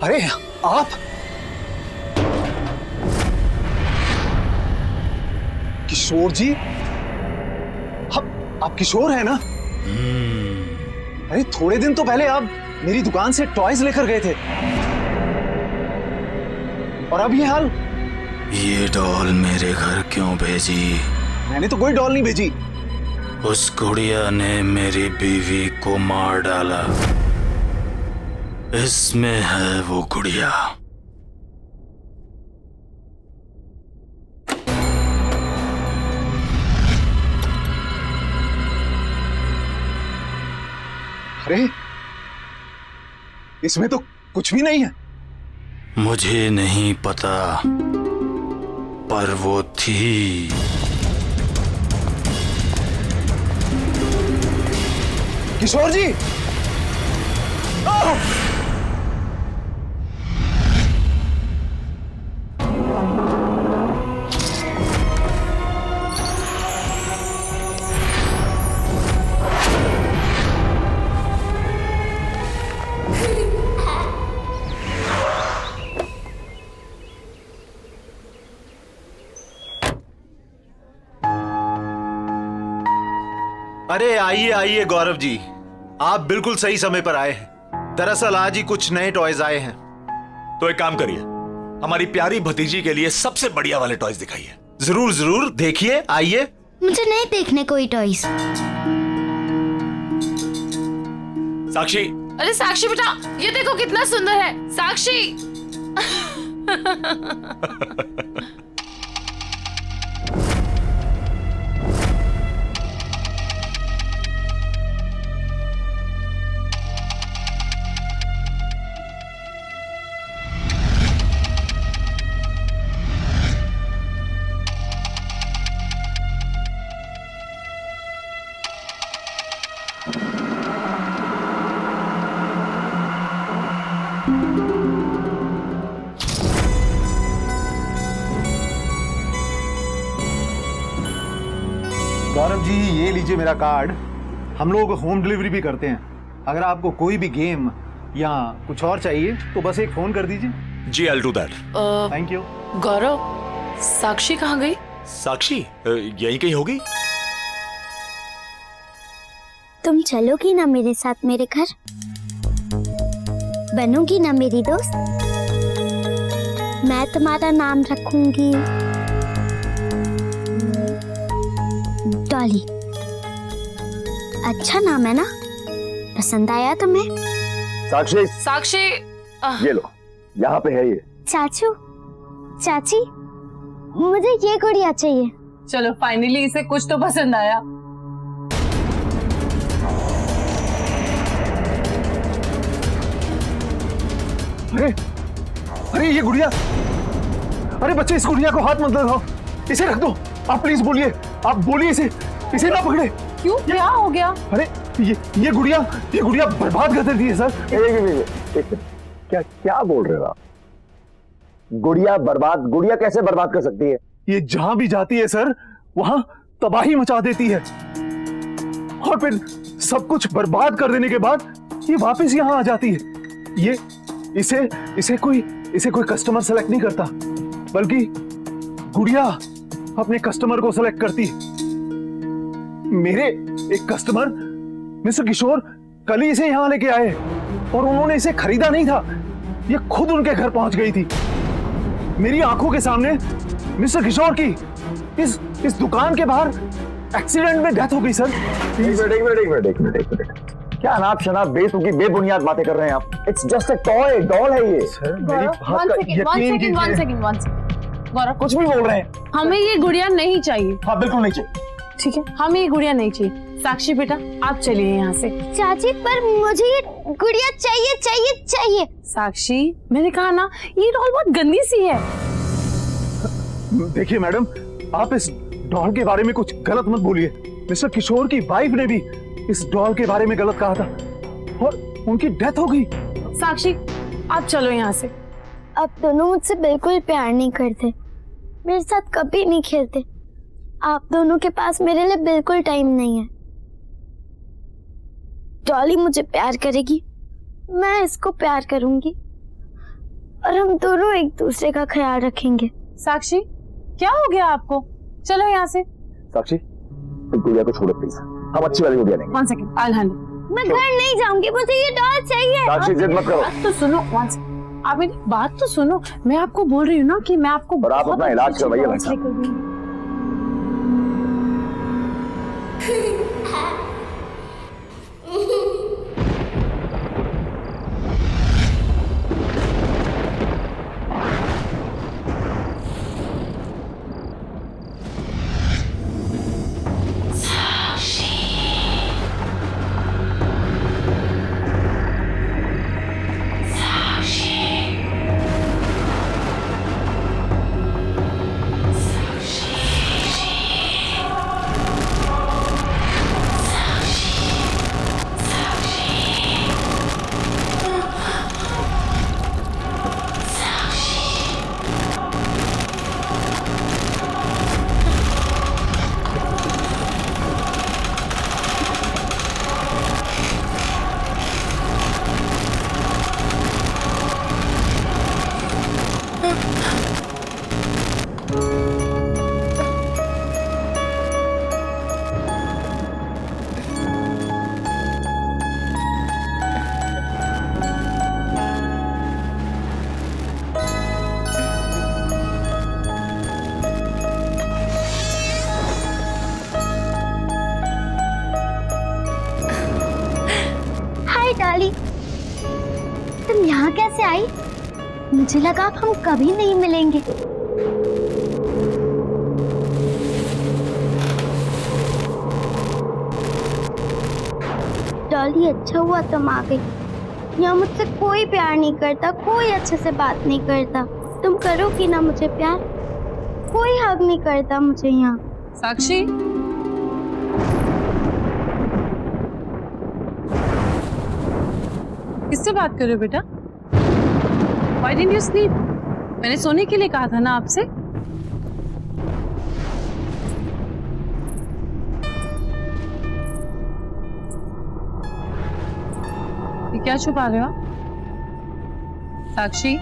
अरे आप किशोर जी, आप किशोर हैं ना? अरे थोड़े दिन तो पहले आप मेरी दुकान से टॉयज लेकर गए थे और अब ये हाल। ये डॉल मेरे घर क्यों भेजी? मैंने तो कोई डॉल नहीं भेजी। उस गुड़िया ने मेरी बीवी को मार डाला। इसमें है वो गुड़िया। अरे इसमें तो कुछ भी नहीं है। मुझे नहीं पता, पर वो थी। किशोर जी, अरे आइए आइए गौरव जी, आप बिल्कुल सही समय पर आए हैं। दरअसल आज ही कुछ नए टॉयज आए हैं। तो एक काम करिए, हमारी प्यारी भतीजी के लिए सबसे बढ़िया वाले टॉयज दिखाइए। जरूर जरूर, देखिए, आइए। मुझे नहीं देखने कोई टॉयज। साक्षी, अरे साक्षी बेटा, ये देखो कितना सुंदर है। साक्षी गौरव जी ये लीजिए मेरा कार्ड। हम लोग होम डिलीवरी भी करते हैं। अगर आपको कोई भी गेम या कुछ और चाहिए तो बस एक फोन कर दीजिए। जी I will do that. Thank you. Gaurav, Sakshi कहाँ गई? साक्षी यहीं कहीं होगी। तुम चलोगी ना मेरे साथ मेरे घर? बनोगी ना मेरी दोस्त? मैं तुम्हारा नाम रखूंगी डॉली। अच्छा नाम है ना? पसंद आया तुम्हें? साक्षी, साक्षी ये लो, यहाँ पे है ये। चाचू, चाची, मुझे ये गुड़िया चाहिए। चलो फाइनली इसे कुछ तो पसंद आया। अरे अरे ये गुड़िया, अरे बच्चे इस गुड़िया को हाथ मत लगाओ, इसे रख दो। आप प्लीज बोलिए, आप बोलिए इसे ना पकड़े। क्यों, क्या हो गया? अरे ये गुड़िया बर्बाद कर देती है सर। क्या क्या बोल रहे हो आप? गुड़िया बर्बाद? गुड़िया कैसे बर्बाद कर सकती है? ये जहां भी जाती है सर वहां तबाही मचा देती है और फिर सब कुछ बर्बाद कर देने के बाद ये वापस यहां आ जाती है। ये इसे कोई कस्टमर सेलेक्ट नहीं करता, बल्कि गुड़िया अपने कस्टमर को सेलेक्ट करती है। मेरे एक कस्टमर मिस्टर किशोर कल ही इसे यहां लेके आए और उन्होंने इसे खरीदा नहीं था, ये खुद उनके घर पहुंच गई थी। मेरी आंखों के सामने मिस्टर किशोर की इस दुकान के बाहर एक्सीडेंट में डेथ हो गई सर। एक मिनट, क्या अनाप शनाप बेतुकी बेबुनियाद बातें कर रहे हैं आप? It's just a toy, doll है ये। सर मेरी बात का यकीन कीजिए। One second. गौरव, कुछ भी बोल रहे हैं। हमें ये गुड़िया नहीं चाहिए। हाँ बिल्कुल नहीं चाहिए। ठीक है, हमें ये गुड़िया नहीं चाहिए। साक्षी बेटा, आप चलिए यहाँ से। चाची, पर मुझे ये गुड़िया चाहिए चाहिए चाहिए। साक्षी, मैंने कहा ना, ये डॉल बहुत गंदी सी है। देखिए मैडम, आप इस डॉल के बारे में कुछ गलत मत बोलिए। मिस्टर किशोर की वाइफ ने भी इस डॉल के बारे में गलत कहा था और उनकी डेथ हो गई। साक्षी, आप चलो यहाँ से। आप दोनों मुझसे बिल्कुल प्यार नहीं करते, मेरे साथ कभी नहीं खेलते। आप दोनों के पास मेरे लिए बिल्कुल टाइम नहीं है। डॉली मुझे प्यार करेगी, मैं इसको प्यार करूंगी। और हम दोनों एक दूसरे का ख्याल रखेंगे। साक्षी, क्या हो गया आपको? चलो यहाँ से। साक्षी, इस गुड़िया को छोड़ो प्लीज, हम अच्छी वाली गुड़िया लेंगे। 1 सेकंड, I'll handle। मैं घर नहीं जाऊंगी, मुझे ये डॉल चाहिए। साक्षी जिद मत करो। बात तो सुनो, 1 सेकंड, आप मेरी बात तो सुनो। मैं आपको बोल रही हूँ ना कि मैं आपको और आप बहुत अपना इलाज अच्छी करवाइए dolls भाई साहब। लेकर दूंगी। डाली, तुम यहाँ कैसे आई? मुझे लगा हम कभी नहीं मिलेंगे। डॉली, अच्छा हुआ तुम आ गई। यहाँ मुझसे कोई प्यार नहीं करता, कोई अच्छे से बात नहीं करता। तुम करोगी ना मुझे प्यार? कोई हक नहीं करता मुझे यहाँ। साक्षी, किससे बात कर रहे हो बेटा? Why didn't you sleep? मैंने सोने के लिए कहा था ना आपसे। ये क्या छुपा रहे हो आप? साक्षी,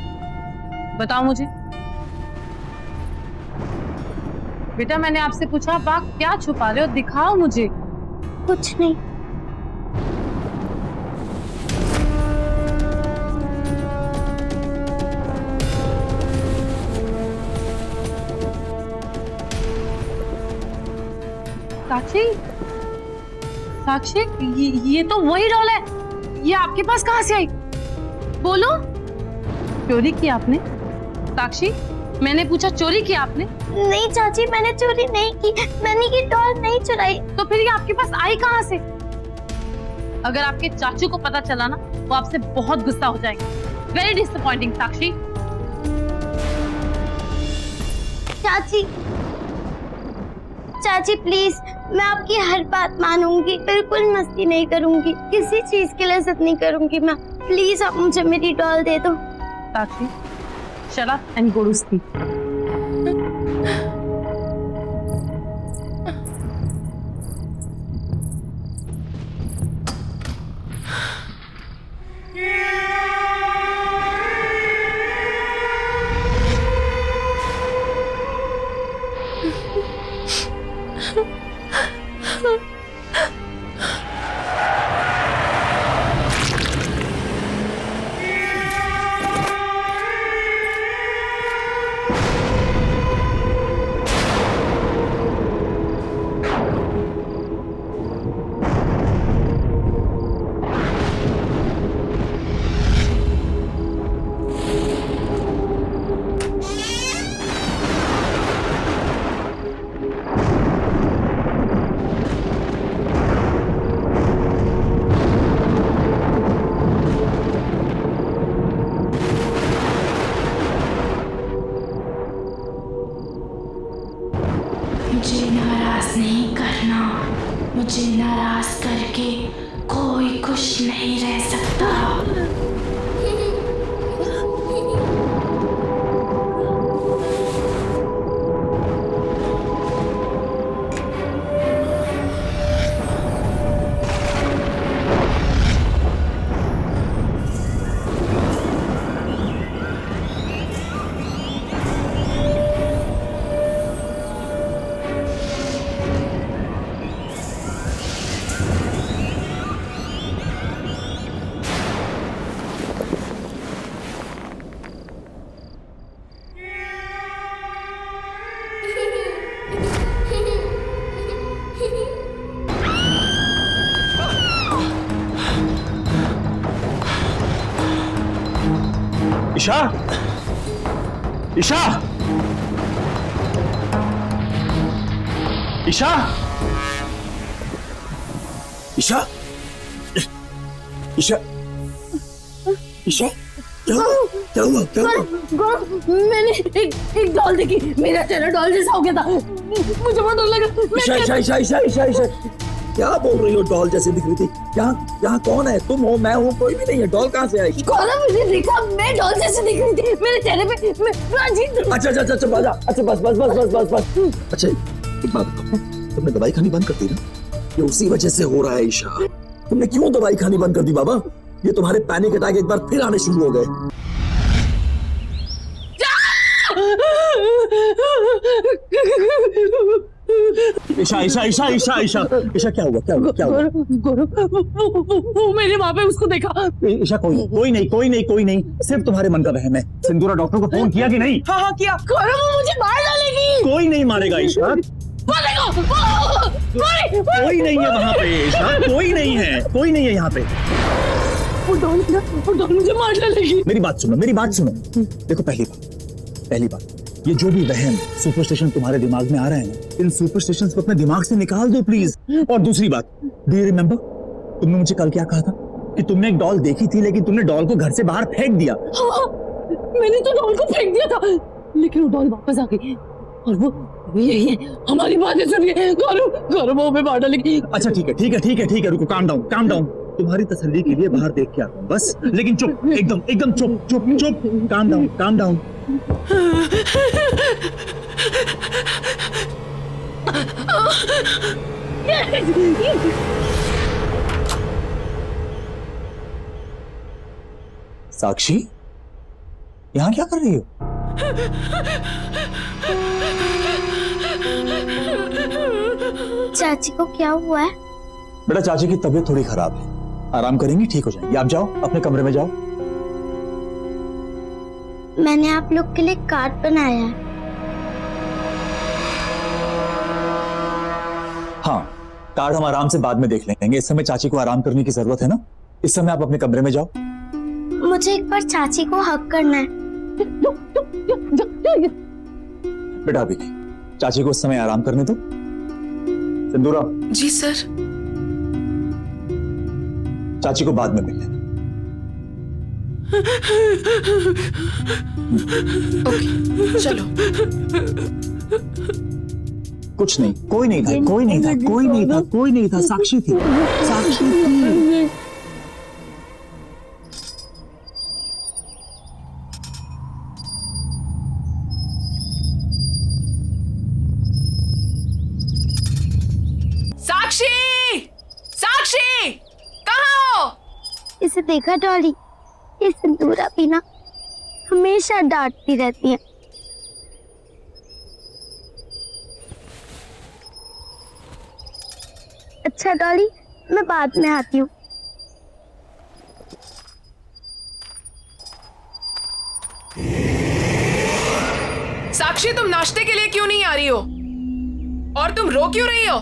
बताओ मुझे। बेटा, मैंने आपसे पूछा आप क्या छुपा रहे हो? दिखाओ मुझे। कुछ नहीं। साक्षी, साक्षी, ये तो वही डॉल है। ये आपके पास कहाँ से आई? बोलो। चोरी की आपने? साक्षी, मैंने पूछा चोरी की आपने? नहीं चाची, मैंने चोरी नहीं की। मैंने ये डॉल नहीं चुराई। तो फिर ये आपके पास आई कहाँ से? अगर आपके चाचू को पता चला ना, वो आपसे बहुत गुस्सा हो जाएंगे। वेरी डिसअपॉइंटिंग साक्षी। चाची, चाची प्लीज, मैं आपकी हर बात मानूंगी, बिल्कुल मस्ती नहीं करूंगी, किसी चीज के लिए जिद नहीं करूंगी मैं। प्लीज आप मुझे मेरी डॉल दे दो। साक्षी, shut up and go to sleep. मुझे नाराज नहीं करना। मुझे नाराज करके कोई खुश नहीं रह सकता। ईशा, ईशा, ईशा, ईशा, ईशा, ईशा, क्या हुआ? क्या हुआ? क्या हुआ? मैंने एक डॉल देखी, मेरा चेहरा डॉल जैसा हो गया था, मुझे बहुत डर लगा। ईशा, ईशा, ईशा, ईशा, ईशा, ईशा, क्या बोल रही हो? डॉल जैसे दिख रही थी। यहाँ कौन है? तुम हो, मैं हूँ, कोई भी नहीं है। डॉल कहाँ से आई? गौरव, मुझे देखा, मैं डॉल जैसे दिख रही थी, मेरे चेहरे पे अच्छा अच्छा अच्छा बाजा, अच्छा बस बस बस बस बस बस। अच्छा एक बात बताओ, तुमने दवाई खानी बंद कर दी ना? ये उसी वजह से हो रहा है ईशा। तुमने क्यों दवाई खानी बंद कर दी बाबा? ये तुम्हारे पैनिक अटैक एक बार फिर आने शुरू हो गए। ईशा, ईशा, ईशा, ईशा, ईशा, ईशा, क्या हुआ? क्या हुआ? क्या हुआ? वो मैंने वहां पे उसको देखा। ईशा, कोई नहीं, सिर्फ तुम्हारे मन का वहम है। सिंदूरा डॉक्टर को फोन किया कि नहीं? हाँ किया। गौरव, वो मुझे मार डालेगी। कोई नहीं मारेगा ईशा, कोई नहीं है वहाँ पे ईशा, कोई नहीं है यहाँ पे। वो डॉल मुझे मार डालेगी। मेरी बात सुनो। देखो, पहली बात, ये जो भी वहम सुपरस्टिशन तुम्हारे दिमाग में आ रहे हैं ना, इन सुपरस्टिशंस को अपने दिमाग से निकाल दो प्लीज। और दूसरी बात, डू यू रिमेम्बर, तुमने मुझे कल क्या कहा था कि तुमने एक डॉल देखी थी, लेकिन तुमने डॉल को घर से बाहर फेंक दिया। हाँ, मैंने तो डॉल को फेंक दिया था, लेकिन वो डॉल वापस आ गई और वो यही है, हमारी बातें सुन के गौरव वो हमें मार डालेगी। अच्छा ठीक है, रुको, काम डाउन। तुम्हारी तसल्ली के लिए बाहर देख के आता हूँ बस, लेकिन चुप, एकदम चुप, काम डाउन। साक्षी, यहाँ क्या कर रही हो? चाची को क्या हुआ है? बेटा, चाची की तबीयत थोड़ी खराब है, आराम करेंगी, ठीक हो जाएंगी। आप जाओ, अपने कमरे में जाओ। मैंने आप लोग के लिए कार्ड बनाया है। हाँ, कार्ड हम आराम से बाद में देख लेंगे, इस समय चाची को आराम करने की जरूरत है ना। इस समय आप अपने कमरे में जाओ। मुझे एक बार चाची को हक करना है। बेटा अभी नहीं, चाची को उस समय आराम करने दो। सिंदूरा। जी सर। चाची को बाद में मिल लेना। ओके, चलो। कुछ नहीं, कोई नहीं था, साक्षी थी। साक्षी, कहाँ हो? इसे देखा डॉली, ये सिंदूरा भी ना हमेशा डांटती रहती है। अच्छा डॉली, मैं बाद में आती हूँ। साक्षी, तुम नाश्ते के लिए क्यों नहीं आ रही हो? और तुम रो क्यों रही हो?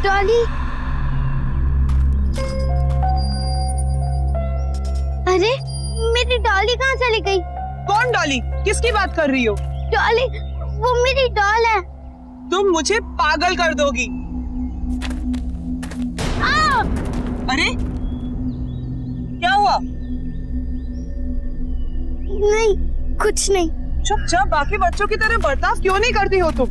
डॉली, अरे मेरी डॉली कहाँ चली गई? कौन डॉली? किसकी बात कर रही हो? डॉली, वो मेरी डॉल है। तुम मुझे पागल कर दोगी। अरे क्या हुआ? नहीं, कुछ नहीं। चुपचाप बाकी बच्चों की तरह बर्ताव क्यों नहीं करती हो तुम?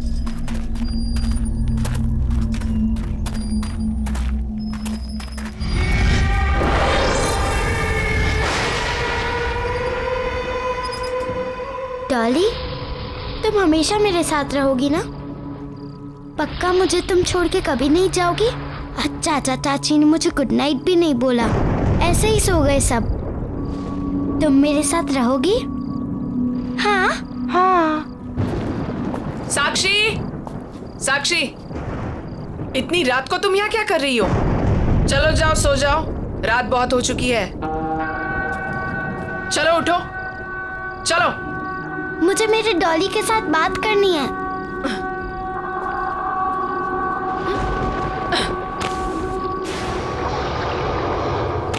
डॉली, तुम हमेशा मेरे साथ रहोगी ना? पक्का मुझे तुम छोड़ के कभी नहीं जाओगी? चाचा चाची ने मुझे गुड नाइट भी नहीं बोला, ऐसे ही सो गए सब। तुम मेरे साथ रहोगी? हाँ। साक्षी, इतनी रात को तुम यहाँ क्या कर रही हो? चलो जाओ, सो जाओ, रात बहुत हो चुकी है। चलो उठो, चलो। मुझे मेरे डॉली के साथ बात करनी है।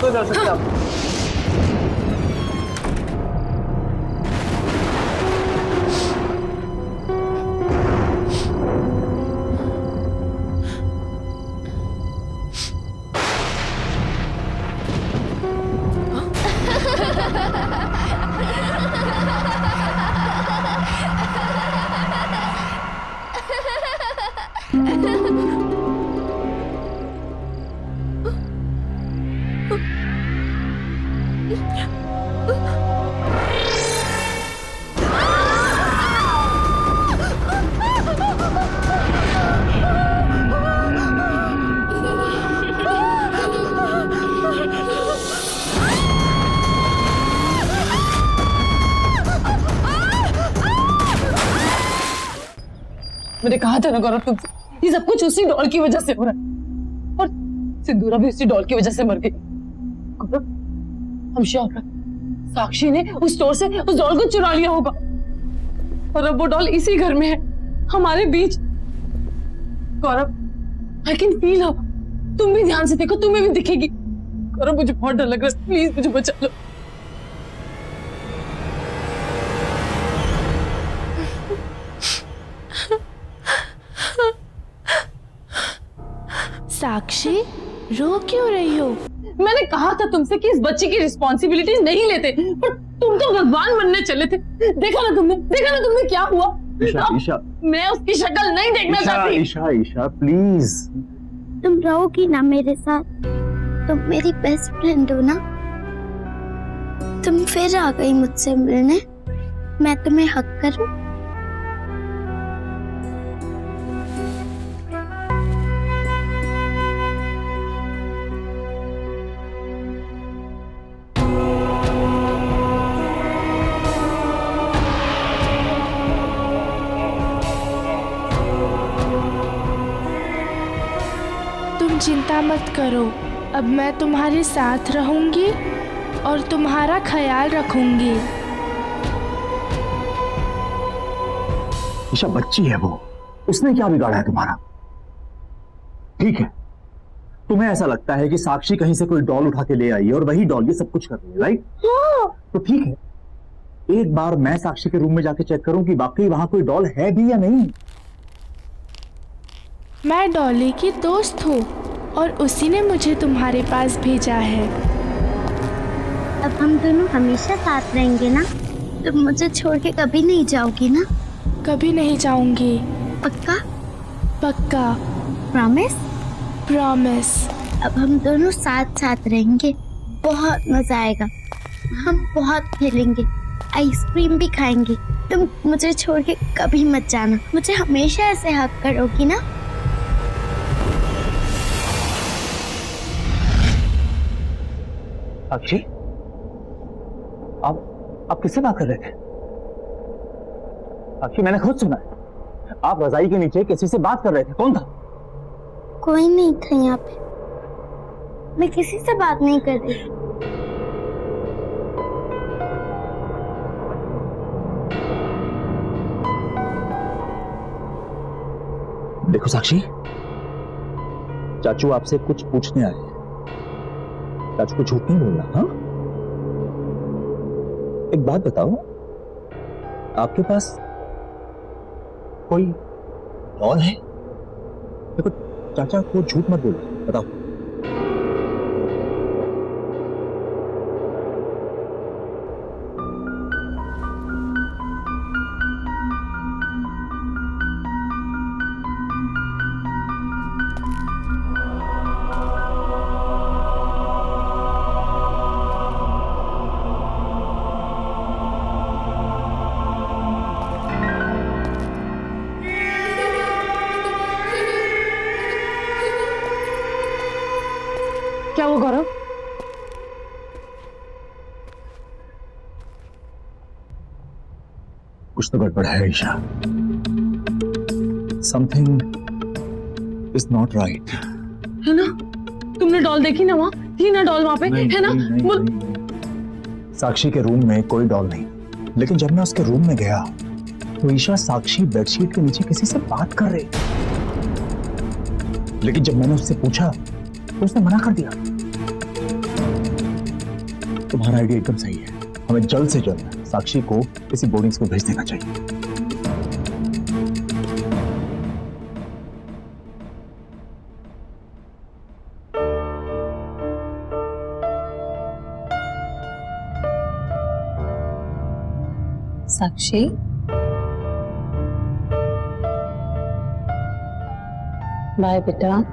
तो कर सकते आप। मैंने कहा था ना गौरव तुमसे, ये सब कुछ उसी डॉल की वजह से हो रहा है, और सिंदूरा भी उसी डॉल की वजह से मर गई। गौरव, हम श्योर हैं, साक्षी ने उस स्टोर से उस डॉल को चुरा लिया होगा, और अब वो डॉल इसी घर में है, हमारे बीच। गौरव, आई कैन फील हर। तुम भी ध्यान से देखो, तुम्हें भी दिखेगी। गौरव, मुझे बहुत डर लग रहा है, प्लीज मुझे बचा लो। साक्षी, रो क्यों रही हो? मैंने कहा था तुमसे कि इस बच्ची की रिस्पॉन्सिबिलिटीज नहीं लेते, पर तुम तो भगवान बनने चले थे। देखा ना तुमने क्या हुआ? ईशा, मैं उसकी शक्ल नहीं देखना चाहती। ईशा प्लीज। तुम रहोगी ना मेरे साथ? तुम मेरी बेस्ट फ्रेंड हो ना? तुम फिर आ गई मुझसे मिलने, मैं तुम्हें हक करूं? तुम चिंता मत करो, अब मैं तुम्हारे साथ रहूंगी और तुम्हारा ख्याल रखूंगी। ईशा बच्ची है वो, उसने क्या बिगाड़ा है तुम्हारा? ठीक है, तुम्हें ऐसा लगता है कि साक्षी कहीं से कोई डॉल उठा के ले आई है और वही डॉल ये सब कुछ कर रही है, राइट? तो ठीक है, एक बार मैं साक्षी के रूम में जाके चेक करूं कि वाकई वहां कोई डॉल है भी या नहीं। मैं डॉली की दोस्त हूँ और उसी ने मुझे तुम्हारे पास भेजा है। अब हम दोनों हमेशा साथ रहेंगे ना? तुम मुझे छोड़ के कभी नहीं जाओगी ना? कभी नहीं जाऊंगी। पक्का? पक्का। प्रॉमिस? प्रॉमिस। अब हम दोनों साथ साथ रहेंगे, बहुत मजा आएगा। हम बहुत खेलेंगे, आइसक्रीम भी खाएंगे। तुम मुझे छोड़ के कभी मत जाना, मुझे हमेशा ऐसे हक करोगी ना? साक्षी, आप किससे बात कर रहे थे? साक्षी, मैंने खुद सुना है, आप रजाई के नीचे किसी से बात कर रहे थे। कौन था? कोई नहीं था यहाँ पे, मैं किसी से बात नहीं कर रही। देखो साक्षी, चाचू आपसे कुछ पूछने आए हैं। चाचू को झूठ नहीं बोलना, हाँ? एक बात बताओ, आपके पास कोई डॉल है? देखो चाचा को झूठ मत बोलो, बताओ। क्या हुआ गौरव? कुछ तो गड़बड़ है Isha. Something is not right. है ना? तुमने डॉल देखी ना? वहाँ थी ना डॉल, वहाँ पे है ना? साक्षी के रूम में कोई डॉल नहीं, लेकिन जब मैं उसके रूम में गया तो ईशा साक्षी बेडशीट के नीचे किसी से बात कर रही, लेकिन जब मैंने उससे पूछा तो उसने मना कर दिया। तुम्हारा आइडिया एकदम सही है। हमें जल्द से जल्द साक्षी को किसी बोर्डिंग स्कूल भेज देना चाहिए। साक्षी, बाय बेटा।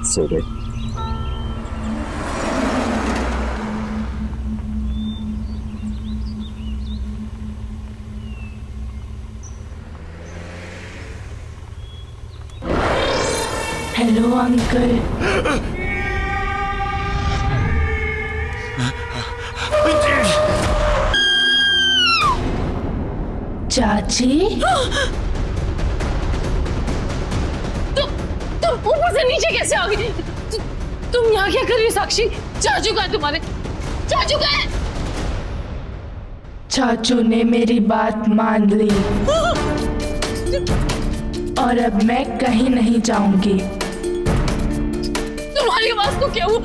सो गए। Hello uncle. चाची, तुम ऊपर से नीचे कैसे आ गई? तुम यहाँ क्या कर रही हो साक्षी? चाचू कहाँ है तुम्हारे? चाचू कहाँ है? चाचू ने मेरी बात मान ली और अब मैं कहीं नहीं जाऊंगी। तुम्हारी आवाज को क्या हुआ?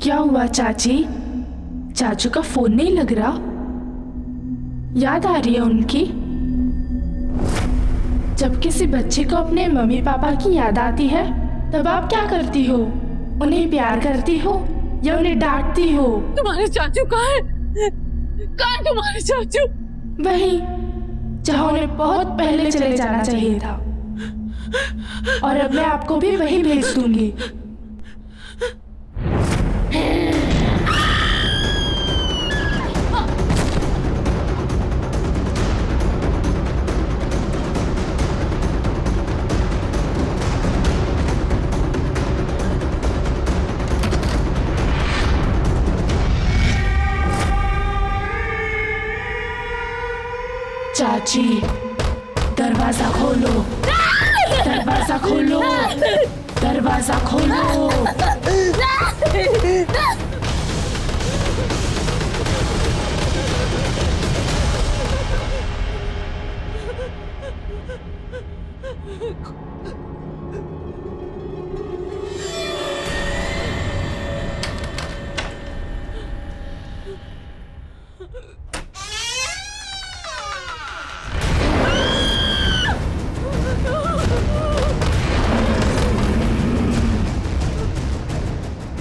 क्या हुआ चाची? चाचू का फोन नहीं लग रहा? याद आ रही है उनकी? जब किसी बच्चे को अपने मम्मी पापा की याद आती है तब आप क्या करती हो? उन्हें प्यार करती हो या उन्हें डांटती हो? तुम्हारे चाचू कहाँ है? कहाँ है तुम्हारे चाचू? वहीं जहाँ उन्हें बहुत पहले चले जाना चाहिए था। और अब मैं आपको भी वहीं भेज दूंगी। चाची, दरवाजा खोलो, दरवाजा खोलो, दरवाजा खोलो।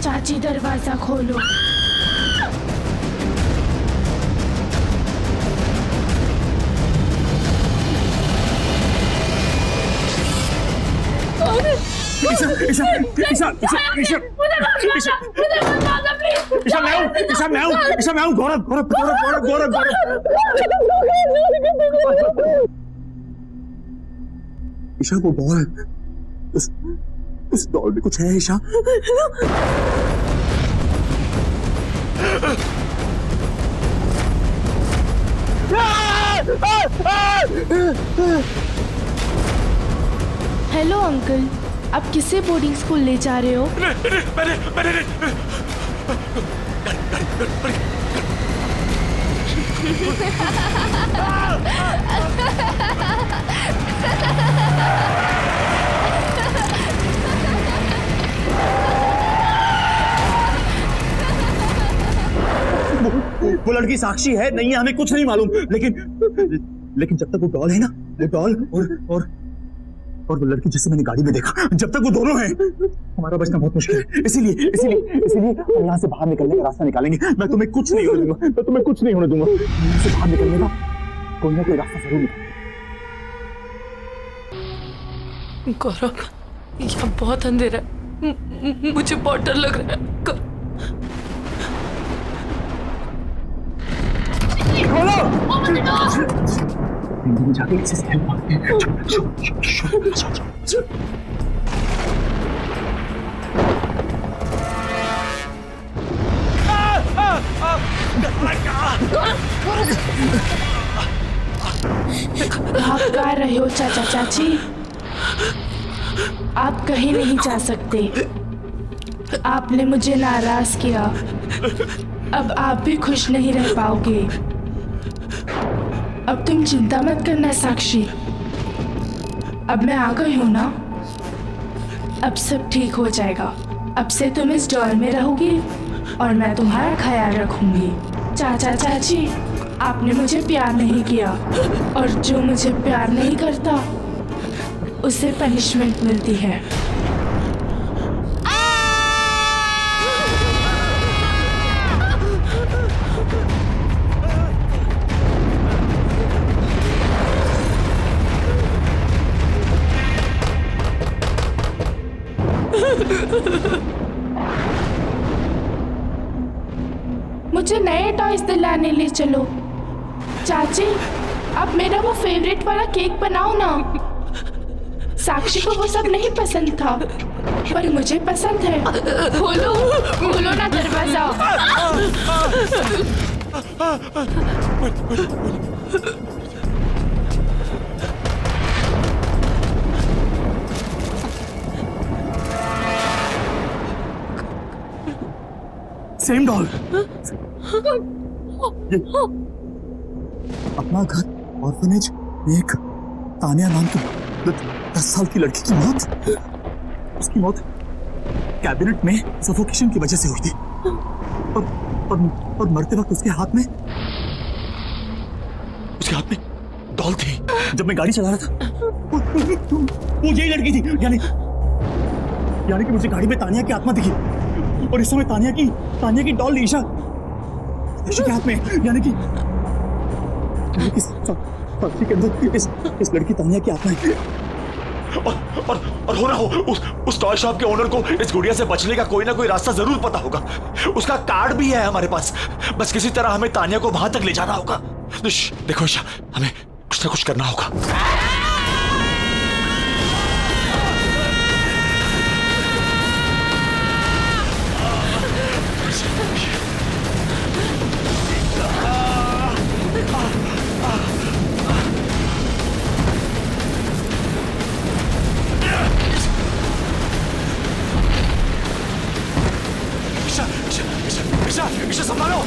चाची, दरवाजा खोलो। ईशा, वो बॉल उस डॉल में कुछ है। ईशा, हेलो अंकल, आप किसे बोर्डिंग स्कूल ले जा रहे हो? वो लड़की साक्षी है नहीं है हमें कुछ नहीं मालूम, लेकिन जब तक वो डॉल है ना, वो डॉल और वो लड़की जिसे मैंने गाड़ी में देखा, जब तक वो दोनों हैं हमारा बचना बहुत मुश्किल है। इसीलिए हम यहाँ से बाहर निकलने का रास्ता निकालेंगे। मैं तुम्हें कुछ नहीं होने दूंगा, यहाँ से बाहर निकलने का कोई ना कोई रास्ता जरूर निकालेंगे। गौरव, यहाँ बहुत अंधेरा है, मुझे बहुत डर लग रहा है। जाके किसी से हेल्प मांगते हैं। आप गा रहे हो चाचा चाची? आप कहीं नहीं जा सकते। आपने मुझे नाराज किया, अब आप भी खुश नहीं रह पाओगे। अब तुम चिंता मत करना साक्षी, अब मैं आ गई हूं ना, अब सब ठीक हो जाएगा। अब से तुम इस डॉल में रहोगी और मैं तुम्हारा ख्याल रखूंगी। चाचा चाची, आपने मुझे प्यार नहीं किया और जो मुझे प्यार नहीं करता उसे पनिशमेंट मिलती है। मुझे नए टॉयज दिलाने ले चलो। चाची, अब मेरा वो फेवरेट वाला केक बनाओ ना। साक्षी को वो सब नहीं पसंद था, पर मुझे पसंद है। खोलो ना दरवाजा। सेम डॉल, अपना घर ऑर्फनेज में एक तानिया नाम की 10 साल की लड़की की मौत, उसकी मौत कैबिनेट में सफोकेशन की वजह से हुई थी और मरते वक्त उसके हाथ में डॉल थी। जब मैं गाड़ी चला रहा था वो यही लड़की थी, यानी कि मुझे गाड़ी में तानिया की आत्मा दिखी और इस समय तानिया की डॉल ईशा के हाथ में, यानी कि साक्षी के अंदर इस लड़की तानिया की आत्मा है। और हो ना हो उस टॉय शॉप के ओनर को इस गुड़िया से बचने का कोई ना कोई रास्ता जरूर पता होगा। उसका कार्ड भी है हमारे पास, बस किसी तरह हमें तानिया को वहां तक ले जाना होगा। देखो ईशा, हमें कुछ ना कुछ करना होगा। ईशा संभालो।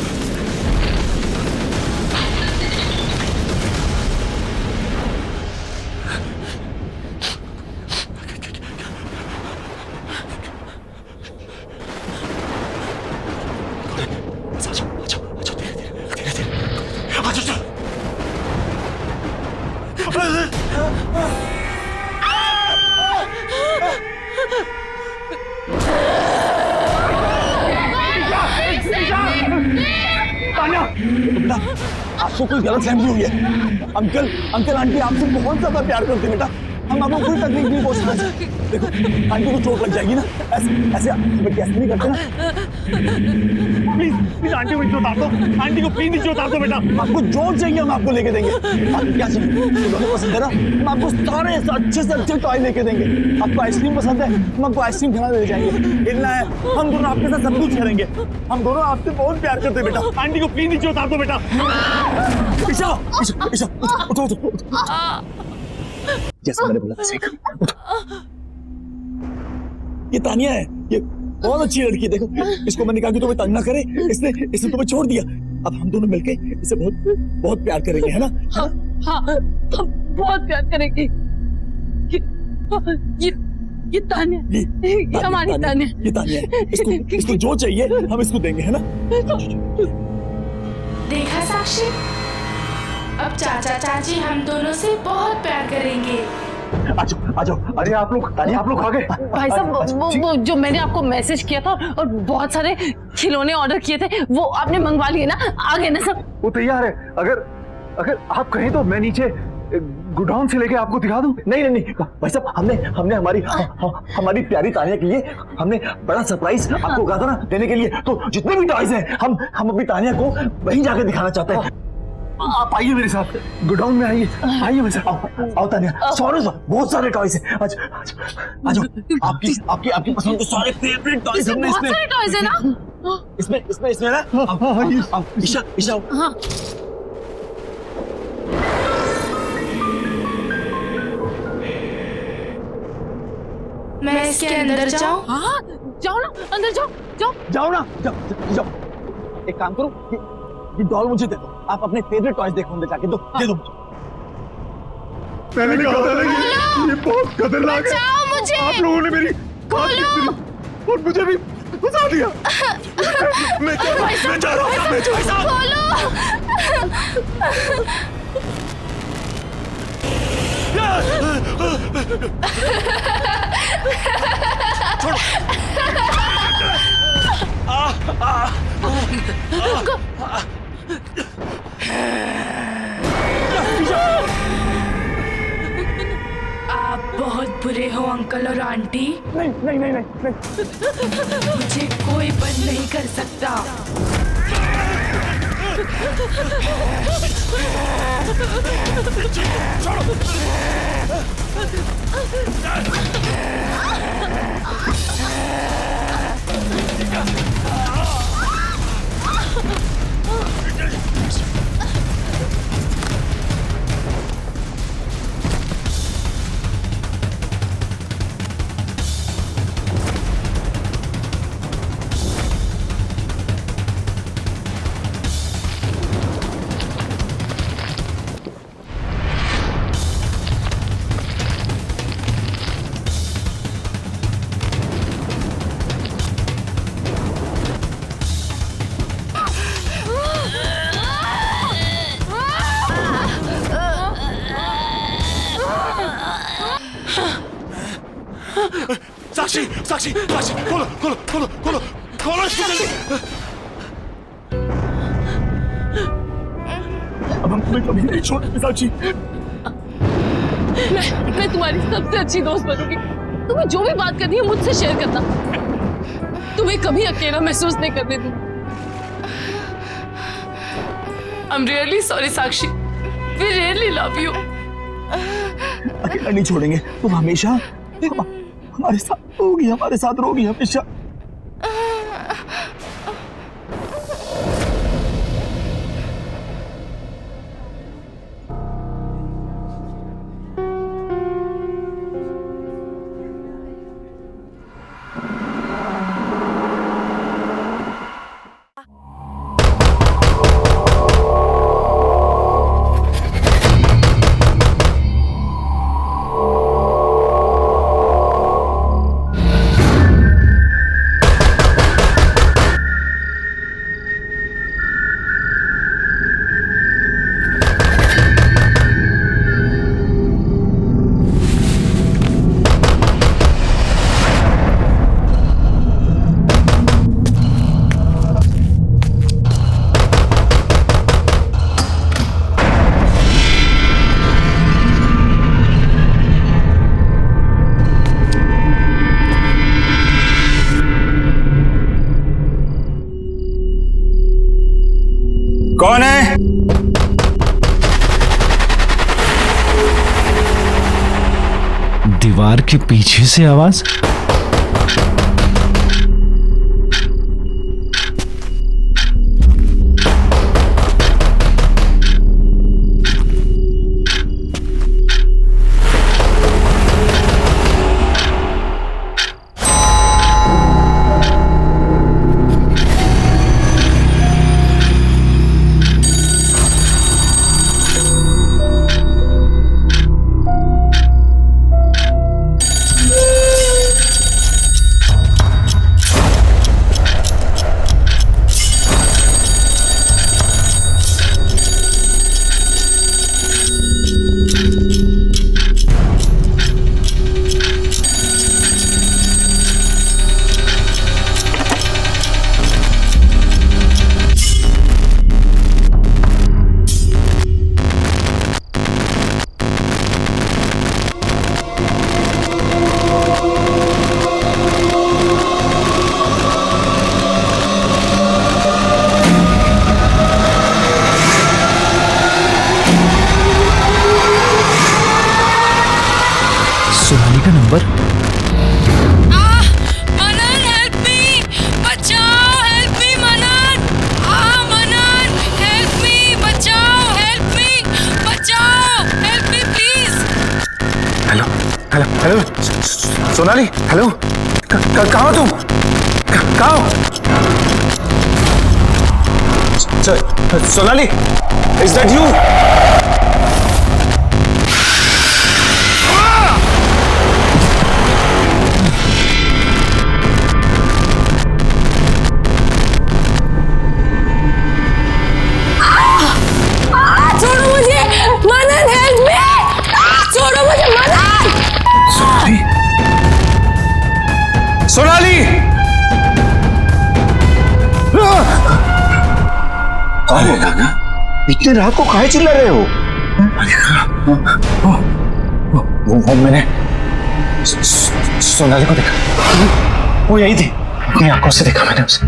आपको कोई गलतफहमी हुई है। अंकल आंटी आपसे बहुत ज्यादा प्यार करते बेटा, हम आपको कोई तकलीफ नहीं पहुंचना चाहते। देखो आंटी को चोट लग जाएगी ना, ऐसे नहीं करते ना। प्लीज आंटी को नीचे उतार दो, आंटी को प्लीज नीचे उतार दो बेटा। आपको जो चाहिए हम आपको लेके देंगे। आपको क्या चाहिए पसंद है ना, हम आपको सारे अच्छे से अच्छे टॉय लेके देंगे। आपको आइसक्रीम पसंद है, हम आपको आइसक्रीम खिलाने ले जाएंगे। हिलना है, हम दोनों आपके साथ सब कुछ करेंगे। हम दोनों आपसे बहुत प्यार करते हैं बेटा। आंटी को प्लीज नीचे उतार दो बेटा। ईशा उठो। जैसे मैंने बोला ये तानिया है, ये बहुत अच्छी लड़की है। देखो इसको मैंने कहा कि तुम्हें तंग ना करे, इसने तुम्हें छोड़ दिया। अब हम दोनों मिलके इसे बहुत बहुत प्यार करेंगे, है ना? हाँ हाँ, हम बहुत प्यार करेंगे। ये तान्या, ये हमारी तान्या। ये तान्या है। इसको जो चाहिए हम इसको देंगे, है ना? देखा साक्षी, अब चाचा चाची हम दोनों से बहुत प्यार करेंगे। आ जाओ। अरे आप लोग आ गए। भाई साहब, वो जो मैंने आपको मैसेज किया था और बहुत सारे खिलौने ऑर्डर किए थे, वो आपने मंगवा लिए ना? आ गए ना सब? वो तैयार है। अगर आप कहें तो मैं नीचे गोडाउन से लेके आपको दिखा दूं। नहीं भाई साहब, हमने हमारी प्यारी तान्या के लिए हमने बड़ा सरप्राइज आपको कहा था ना देने के लिए। तो जितने भी टॉयज हैं हम अपनी तान्या को वहीं जाके दिखाना चाहते हैं। आप आइए मेरे साथ, गोडाउन में आइए मेरे साथ। आओ तान्या, सॉरी बहुत सारे टॉयज हैं। आ जाओ। आपकी पसंद के सारे फेवरेट टॉयज हमने बहुत सारे टॉयज है ना? इसमें ना। ईशा हाँ। मैं इसके अंदर जाऊं? हाँ, जाओ ना, अंदर जाओ ना। एक काम करो, ये डॉल मुझे दे दो। आप अपने फेवरेट टॉयज देखो, अंदर जाके दे दो। मैंने कहा था ना ये बहुत खतरनाक है। मुझे आप लोगों ने मेरी और मुझे भी फंसा दिया। मैं जा रहा हूँ। आप बहुत बुरे हो अंकल और आंटी। नहीं। मुझे कोई बंद नहीं कर सकता। साक्षी, खोलो इसको जल्दी। अब हम तुम्हें कभी नहीं छोड़ेंगे साक्षी। मैं तुम्हारी सबसे अच्छी दोस्त बनूंगी। तुम्हें जो भी बात करनी है मुझसे शेयर करना। तुम्हें कभी अकेला महसूस नहीं करने दूंगी। I'm really sorry Sakshi. We really love you। अकेला नहीं छोड़ेंगे। तुम हमेशा हमारे साथ रहोगी हमेशा। कौन है? दीवार के पीछे से आवाज। हेलो सोनाली, हेलो, कहाँ हो तुम? कहाँ हो? Sonali, is that you? छोड़ो मुझे, मनन हेल्प मी! छोड़ो मुझे, मनन! सोनाली, सोनाली! इतने रात को काहे चिल्ला रहे हो? वो मैंने सोनाली को देखा, वो यही थी, अपनी आंखों से देखा मैंने उसे।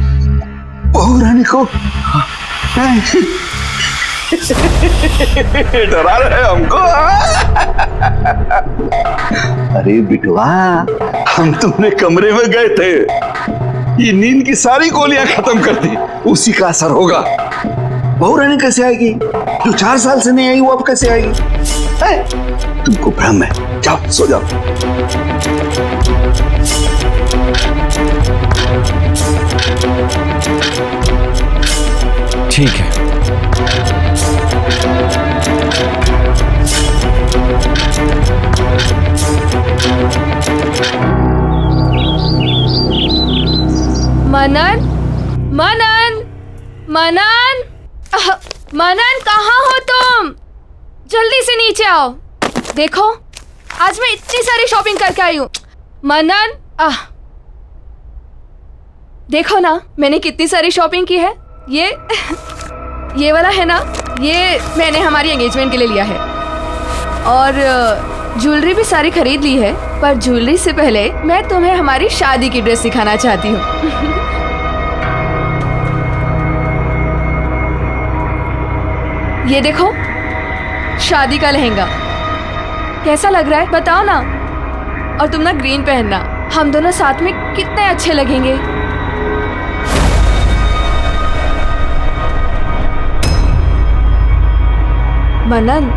बहू रानी को डरा रहे हमको। अरे बिटवा, हम तुम्हारे कमरे में गए थे, ये नींद की सारी गोलियां खत्म कर दी, उसी का असर होगा। बहू रानी कैसे आएगी? जो 4 साल से नहीं आई वो अब कैसे आएगी? तुमको भ्रम है, जाओ सो जाओ। ठीक है। मनन, मनन, मनन, मनन कहाँ हो तुम? जल्दी से नीचे आओ। देखो, आज मैं इतनी सारी शॉपिंग करके आई हूँ। मनन, देखो ना, मैंने कितनी सारी शॉपिंग की है। ये वाला है ना, ये मैंने हमारी एंगेजमेंट के लिए लिया है। और ज्वेलरी भी सारी खरीद ली है, पर ज्वेलरी से पहले मैं तुम्हें हमारी शादी की ड्रेस दिखाना चाहती हूँ। ये देखो, शादी का लहंगा कैसा लग रहा है बताओ ना। और तुम ना ग्रीन पहनना, हम दोनों साथ में कितने अच्छे लगेंगे। मनन,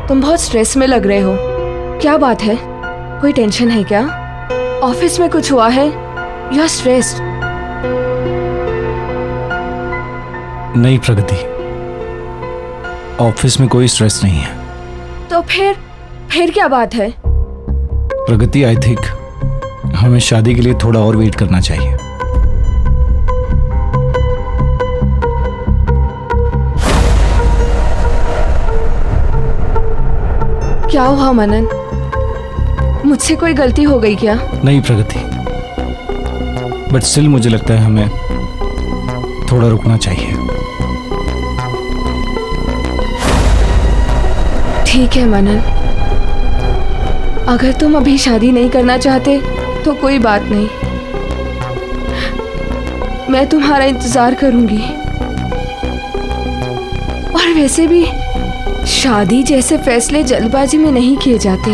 तुम बहुत स्ट्रेस में लग रहे हो, क्या बात है? कोई टेंशन है क्या? ऑफिस में कुछ हुआ है? You are stressed? नहीं प्रगति, ऑफिस में कोई स्ट्रेस नहीं है। तो फिर क्या बात है? प्रगति, आई थिंक हमें शादी के लिए थोड़ा और वेट करना चाहिए। क्या हुआ मनन? मुझसे कोई गलती हो गई क्या? नहीं प्रगति, बट स्टिल मुझे लगता है हमें थोड़ा रुकना चाहिए। ठीक है मनन, अगर तुम अभी शादी नहीं करना चाहते तो कोई बात नहीं, मैं तुम्हारा इंतजार करूंगी। और वैसे भी शादी जैसे फैसले जल्दबाजी में नहीं किए जाते।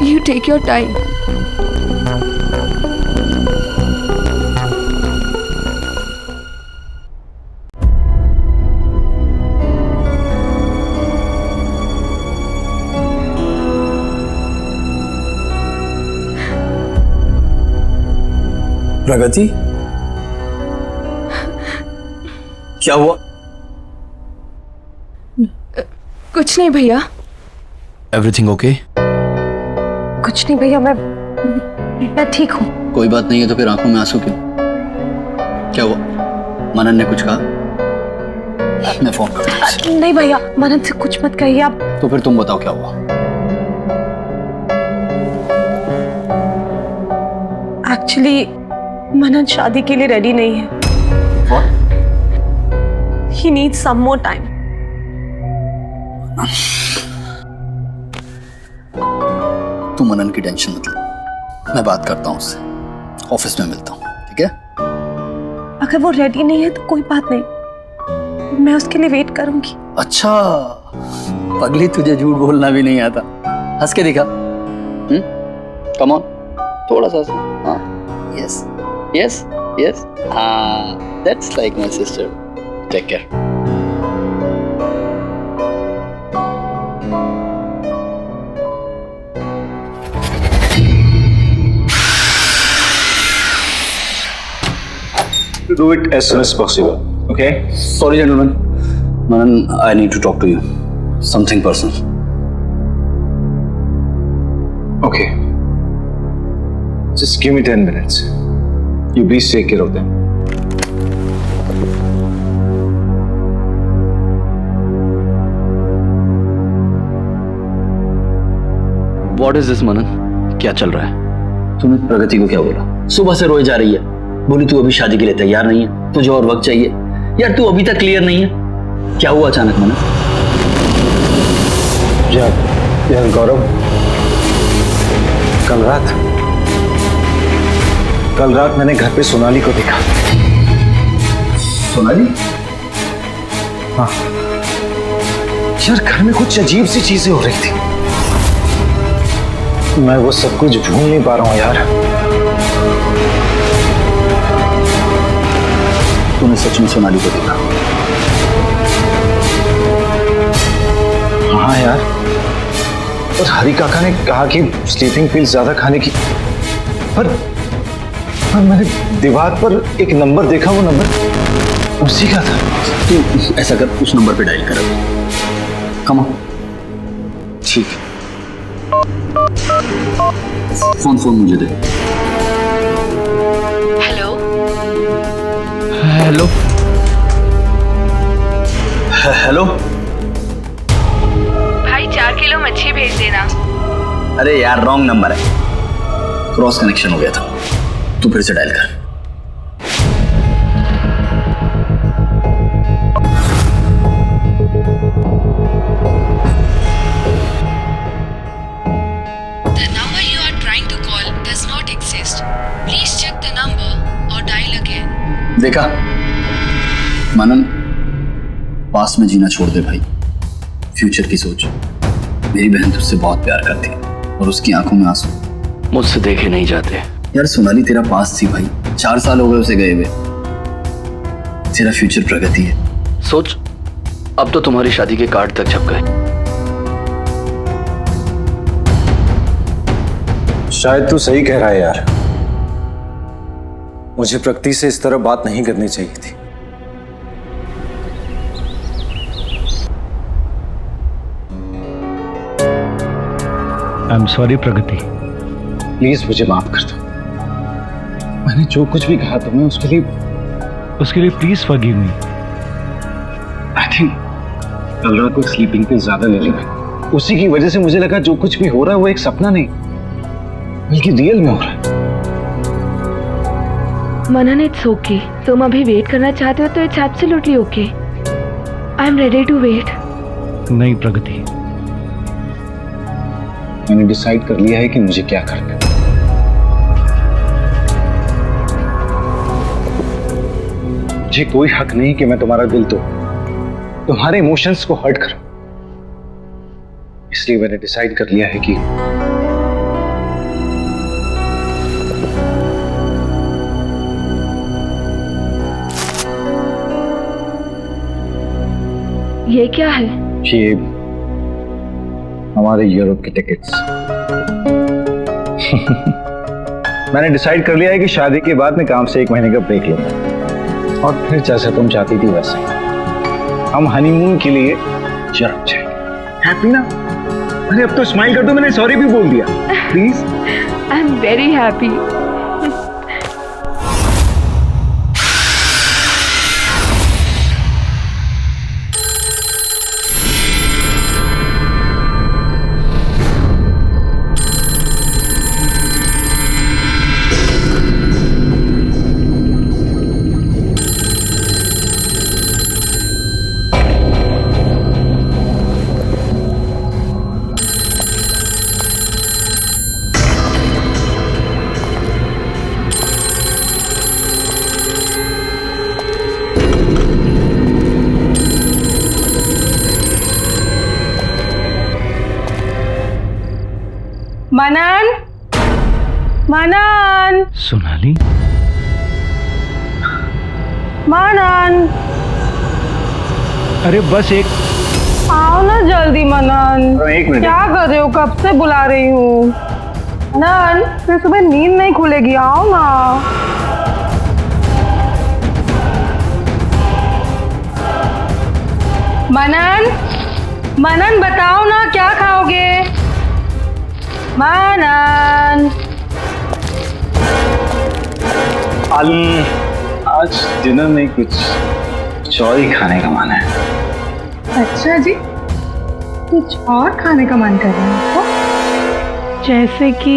You take your time. Pragati, क्या हुआ? कुछ नहीं भैया। Everything okay? कुछ नहीं भैया, मैं ठीक हूँ। कोई बात नहीं है तो फिर आंखों में आंसू क्यों? क्या हुआ? मनन ने कुछ कहा? मैं फोन करता हूँ उसे। नहीं भैया, मनन से कुछ मत कहिए आप। तो फिर तुम बताओ क्या हुआ? एक्चुअली मनन शादी के लिए रेडी नहीं है। What? He needs some more time. तू मनन की टेंशन मत ले, मैं बात करता हूँ उससे, ऑफिस में मिलता हूँ, ठीक है? अगर वो रेडी नहीं है तो कोई बात नहीं, मैं उसके लिए वेट करूंगी। अच्छा, पगली तुझे झूठ बोलना भी नहीं आता, हंस के दिखा। कम ऑन, थोड़ा सा। हाँ, यस यस यस, हाँ, that's like my sister. Take care. to do it as soon as possible. Okay? Sorry, gentlemen. Manan, I need to talk to you. Something personal. Okay. Just give me 10 minutes. You please take care of them. What is this, Manan? क्या चल रहा है? तूने प्रगति को क्या बोला? सुबह से रोए जा रही है, बोली तू अभी शादी के लिए तैयार नहीं है, तुझे और वक्त चाहिए। यार तू अभी तक क्लियर नहीं है, क्या हुआ अचानक मना? यार गौरव, कल रात मैंने घर पे सोनाली को देखा। सोनाली? हाँ यार, घर में कुछ अजीब सी चीजें हो रही थी। मैं वो सब कुछ भूल नहीं पा रहा हूं यार। तूने सच में सोनाली को देखा? हाँ यार, और हरी काका ने कहा कि स्लीपिंग पिल्स ज्यादा खाने की, पर मैंने दीवार पर एक नंबर देखा, वो नंबर उसी का था। तू ऐसा कर, उस नंबर पे डायल कर। Come on. ठीक। फोन मुझे दे। हेलो हेलो हेलो भाई, 4 किलो मच्छी भेज देना। अरे यार, रॉन्ग नंबर है, क्रॉस कनेक्शन हो गया था। तू फिर से डायल कर। The number you are trying to call does not exist. Please check the number or dial again. देखा मनन, पास में जीना छोड़ दे भाई, फ्यूचर की सोच। मेरी बहन तुझसे बहुत प्यार करती है और उसकी आंखों में आंसू मुझसे देखे नहीं जाते। यार सोनाली तेरा पास थी भाई, 4 साल हो गए उसे गए हुए। तेरा फ्यूचर प्रगति है। सोच, अब तो तुम्हारी शादी के कार्ड तक छप गए। शायद तू सही कह रहा है यार, मुझे प्रगति से इस तरह बात नहीं करनी चाहिए थी। I am sorry Pragati. Please मुझे माफ कर दो। मैंने जो कुछ भी कहा तुम्हें उसके लिए please forgive me. I think कल रात को स्लीपिंग पिल ज्यादा ले ली, उसी की वजह से मुझे लगा जो कुछ भी हो रहा है वो एक सपना नहीं बल्कि रियल में हो रहा है। Manan, it's okay. तुम अभी वेट करना चाहते हो तो it's absolutely okay. I am ready to wait. नहीं प्रगति, मैंने डिसाइड कर लिया है कि मुझे क्या करना है। मुझे कोई हक नहीं कि मैं तुम्हारा दिल तोड़ूं, तुम्हारे इमोशंस को हर्ट करूं। इसलिए मैंने डिसाइड कर लिया है कि ये क्या है? ये हमारे यूरोप की टिकट्स। मैंने डिसाइड कर लिया है कि शादी के बाद मैं काम से 1 महीने का ब्रेक लूंगा और फिर जैसे तुम चाहती थी वैसे हम हनीमून के लिए यूरोप जाएंगे। हैप्पी ना? अरे अब तो स्माइल कर दो, मैंने सॉरी भी बोल दिया। Please. I am very happy. Manan, Manan, Sonali, Manan, अरे बस एक, आओ ना जल्दी मनन। 1 मिनट। क्या कर रहे हो? कब से बुला रही हूँ। मनन, फिर सुबह नींद नहीं खुलेगी, आओ ना। मनन, मनन बताओ ना क्या खाओगे? मनन। आज डिनर में कुछ चौरी खाने का मन है। अच्छा जी, कुछ और खाने का मन कर रहा है आपको? जैसे कि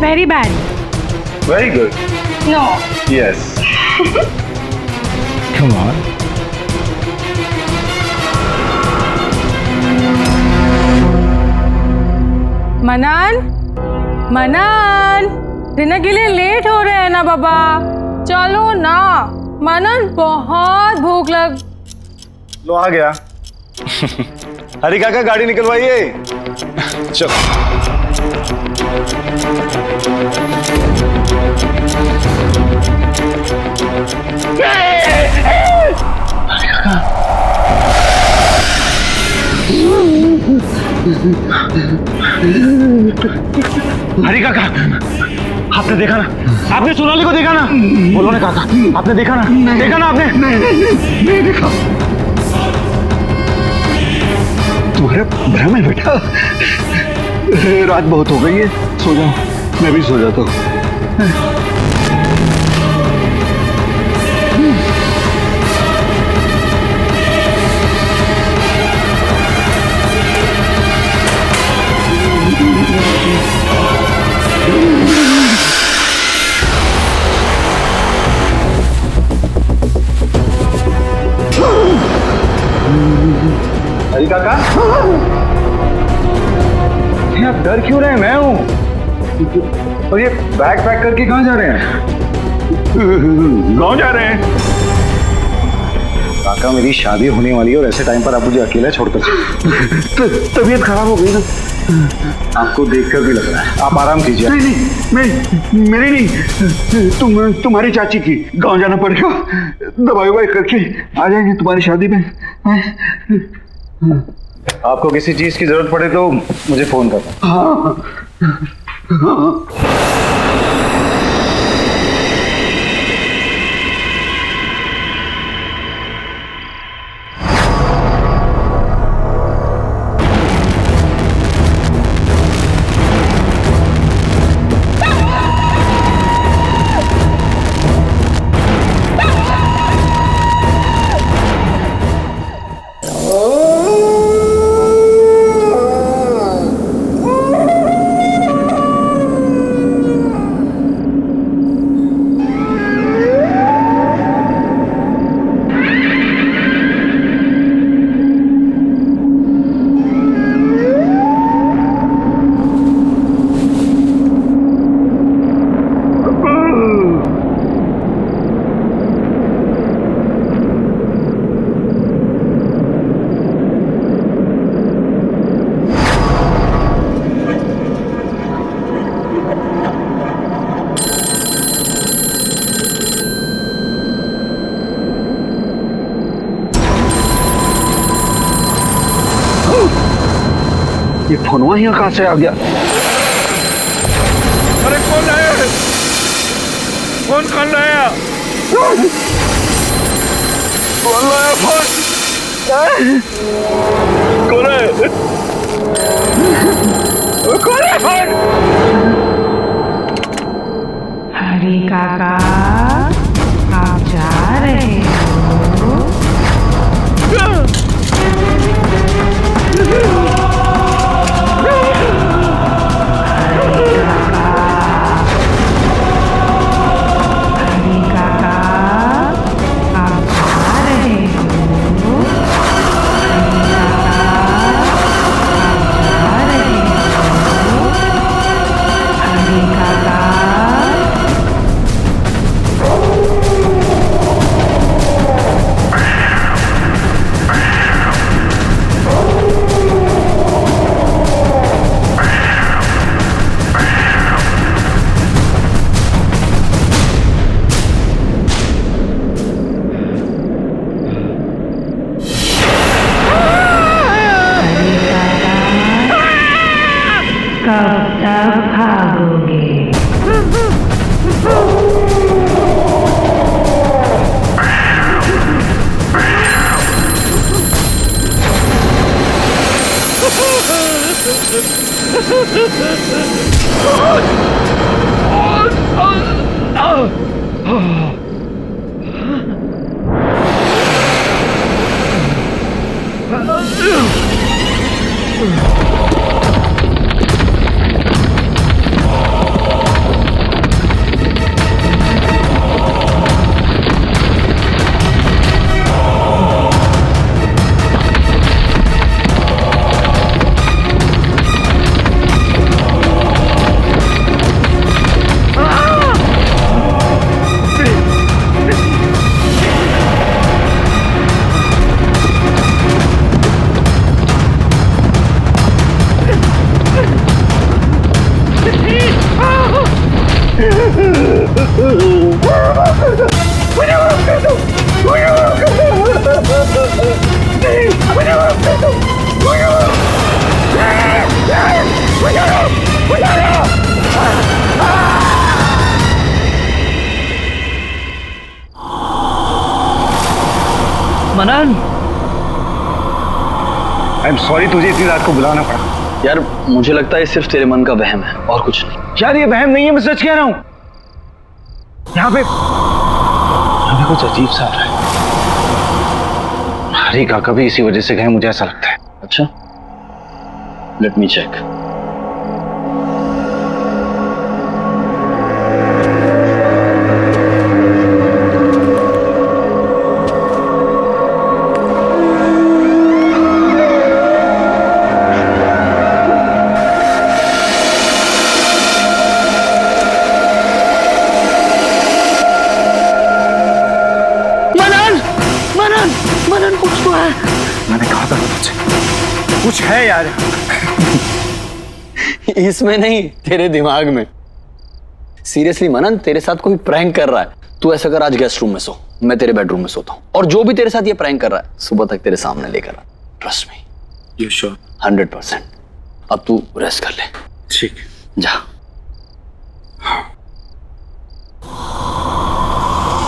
very bad. Very good. No. Yes. Come on. Manan, Manan, dinner के लिए लेट हो रहे हैं ना बाबा, चलो ना। मनन, बहुत भूख लग। लो आ गया। हरी काका गाड़ी निकलवाइए। चलो। हरी काका, आपने देखा ना? आपने सोनाली को देखा ना? बोलो ना काका, आपने देखा ना? देखा ना आपने? नहीं देखा। तुम्हारा भ्रम है बेटा। रात बहुत हो गई है, सो जाओ। मैं भी सो जाता हूँ। हरी काका, आप डर क्यों रहे हैं? मैं हूँ। और ये बैग पैक करके कहाँ जा रहे हैं? गाँव जा रहे हैं। काका, मेरी शादी होने वाली है और ऐसे टाइम पर आप मुझे अकेला छोड़कर तबीयत खराब हो गई ना। आपको देखकर भी लग रहा है। आप आराम कीजिए। नहीं, मेरी नहीं, तुम्हारी चाची की। गाँव जाना पड़ेगा, दवाई ववाई करके आ जाएंगे तुम्हारी शादी में। आपको किसी चीज की जरूरत पड़े तो मुझे फोन करना। हाँ। ये फोनवा यहाँ कहाँ से आ गया? अरे कौन आया? कौन लाया? कौन लाया फोन? कौन है? कौन है फोन? हरी काका, आप जा रहे हो? मनन, आई एम सॉरी तुझे इतनी रात को बुलाना पड़ा। यार मुझे लगता है सिर्फ तेरे मन का वहम है और कुछ नहीं। यार ये वहम नहीं है, मैं सच कह रहा हूं। यहाँ पे कुछ अजीब सा हो रहा है। हरी काका भी इसी वजह से गए, मुझे ऐसा लगता है। अच्छा, लेट मी चेक। मनन कुछ तो है। मैंने कहा था तुझसे कुछ है यार। इसमें नहीं, तेरे दिमाग में। सीरियसली मनन, तेरे साथ कोई प्रैंक कर रहा है। तू ऐसा कर, आज गेस्ट रूम में सो, मैं तेरे बेडरूम में सोता हूँ, और जो भी तेरे साथ ये प्रैंक कर रहा है सुबह तक तेरे सामने लेकर आ। Trust me. You sure? 100%। अब तू रेस्ट कर ले। ठीक, जा।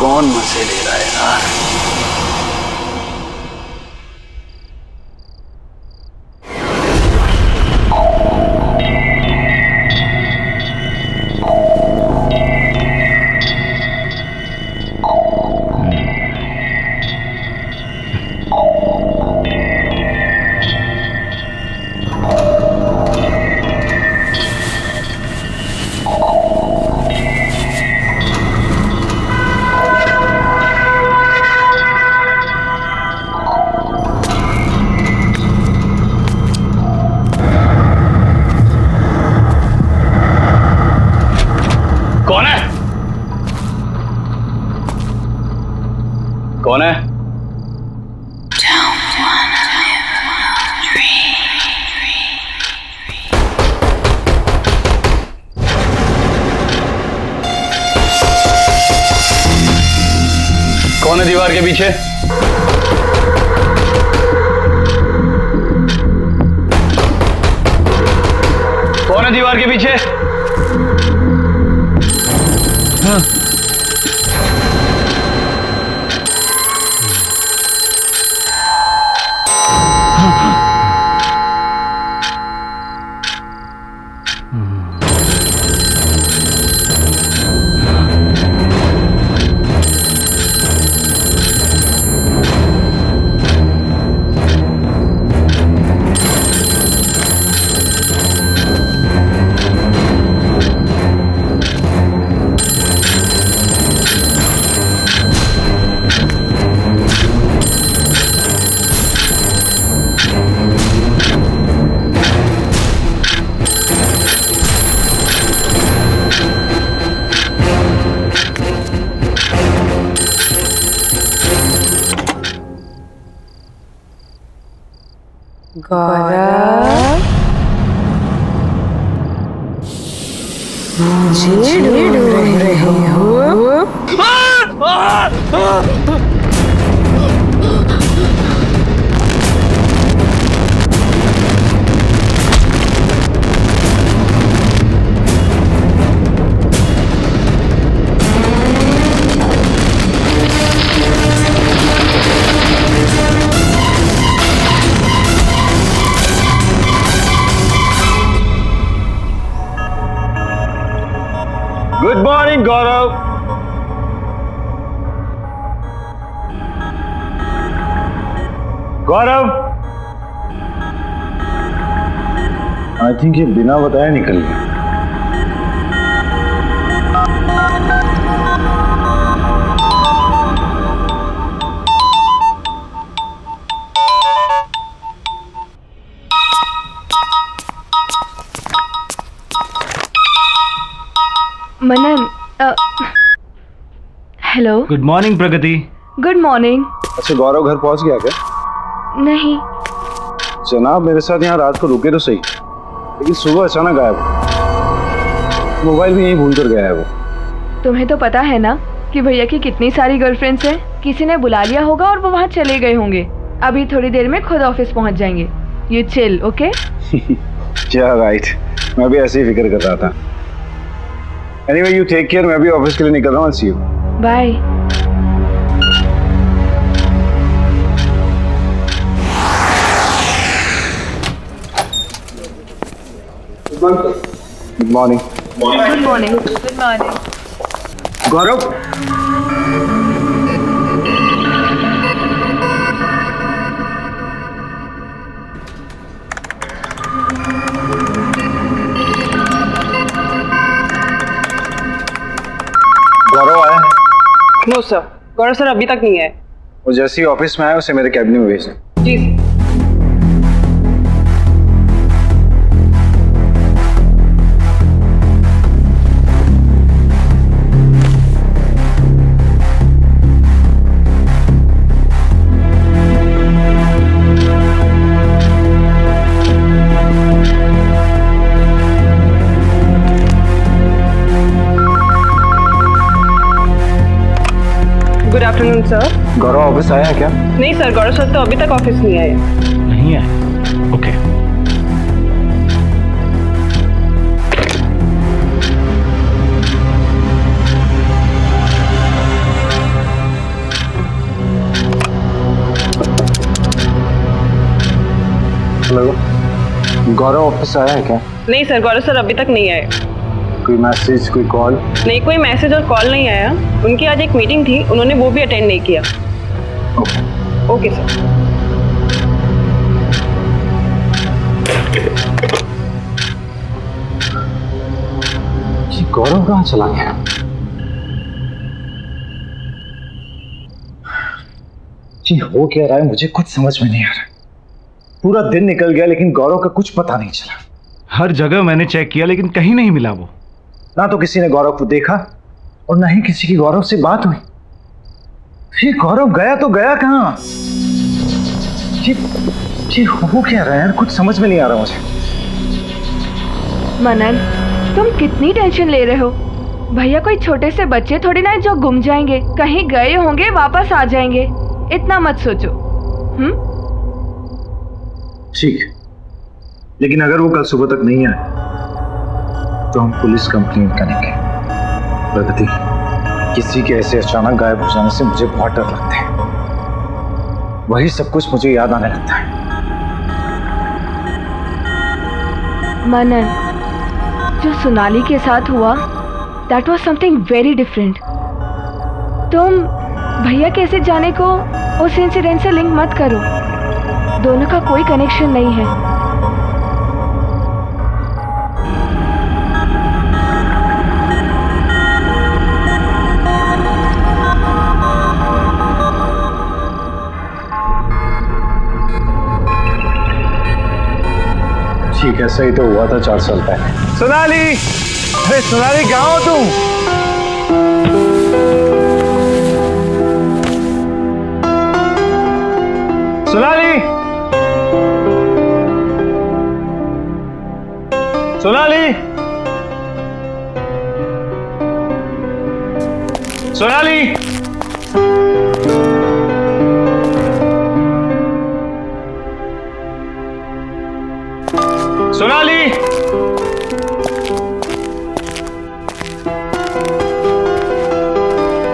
कौन मजे ले रहा है यार? कौन है? कौन है दीवार के पीछे? कौन है दीवार के पीछे? हाँ। गौरव, मुझे ढूंढ रहे हो? Good morning Gaurav. Gaurav, I think ये बिना बताए निकल गया। Manan, hello. Good morning Pragati. Good morning. अच्छा गौरव घर पहुंच गया क्या? नहीं। जनाब मेरे साथ यहाँ रात को रुके तो सही, लेकिन सुबह अचानक गायब। मोबाइल भी यहीं भूल कर गया है वो। तुम्हें तो पता है ना कि भैया की कितनी सारी गर्लफ्रेंड्स हैं। किसी ने बुला लिया होगा और वो वहाँ चले गए होंगे। अभी थोड़ी देर में खुद ऑफिस पहुँच जाएंगे। You chill, okay? क्या राइट, मैं भी ऐसे ही फिक्र कर रहा था। एनीवे यू टेक केयर, मैं भी ऑफिस के लिए निकल रहा हूँ। See you, bye. Good morning. Good morning. Good morning. Gaurav, Gaurav आया है? नो सर, गौरव सर अभी तक नहीं आए। वो जैसे ही ऑफिस में आया उसे मेरे कैबिन में भेजना। जी sir. Good afternoon sir. Gaurav office आया है क्या? नहीं सर, गौरव सर तो अभी तक ऑफिस नहीं आए। नहीं है? ओके। हेलो, गौरव ऑफिस आया है क्या? नहीं सर, गौरव सर अभी तक नहीं आए। कोई मैसेज, कोई कॉल? नहीं, कोई मैसेज और कॉल नहीं आया। उनकी आज एक मीटिंग थी, उन्होंने वो भी अटेंड नहीं किया। Okay sir. ये गौरव कहाँ चला गया? जी हो क्या रहा है मुझे कुछ समझ में नहीं आ रहा। पूरा दिन निकल गया लेकिन गौरव का कुछ पता नहीं चला। हर जगह मैंने चेक किया लेकिन कहीं नहीं मिला वो। ना तो किसी ने गौरव को देखा और ना ही किसी की गौरव से बात हुई। ये गौरव गया तो गया कहाँ? ये हो क्या रहा है यार, कुछ समझ में नहीं आ रहा मुझे। मनन, तुम कितनी टेंशन ले रहे हो? भैया कोई छोटे से बच्चे थोड़ी ना जो गुम जाएंगे। कहीं गए होंगे, वापस आ जाएंगे। इतना मत सोचो। ठीक, लेकिन अगर वो कल सुबह तक नहीं आए तो हम पुलिस कंप्लेंट करेंगे। प्रगति, किसी के ऐसे अचानक गायब हो जाने से मुझे बहुत डर लगता है। वही सब कुछ मुझे याद आने लगता है। मनन, जो सोनाली के साथ हुआ, that was something very different. तुम भैया कैसे जाने को उस इंसिडेंट से लिंक मत करो। दोनों का कोई कनेक्शन नहीं है। ठीक है, सही तो हुआ था 4 साल पहले। सोनाली, अरे सोनाली कहाँ हो तुम? सोनाली, सोनाली, सोनाली, सोनाली,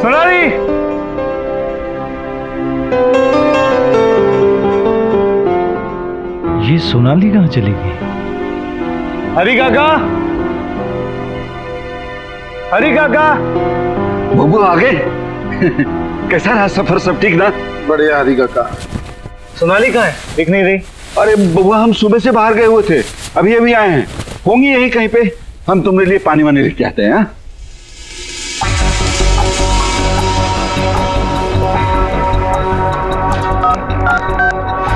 सोनाली, ये सोनाली कहाँ चली गई? हरी काका, हरी काका। बबू आ गए। कैसा रहा सफर, सब ठीक ना? बढ़िया हरी काका। सोनाली कहाँ है? दिख नहीं रही। अरे बबुआ हम सुबह से बाहर गए हुए थे, अभी अभी आए हैं, होंगी यही कहीं पे। हम तुम्हारे लिए पानी वानी लेके आते हैं।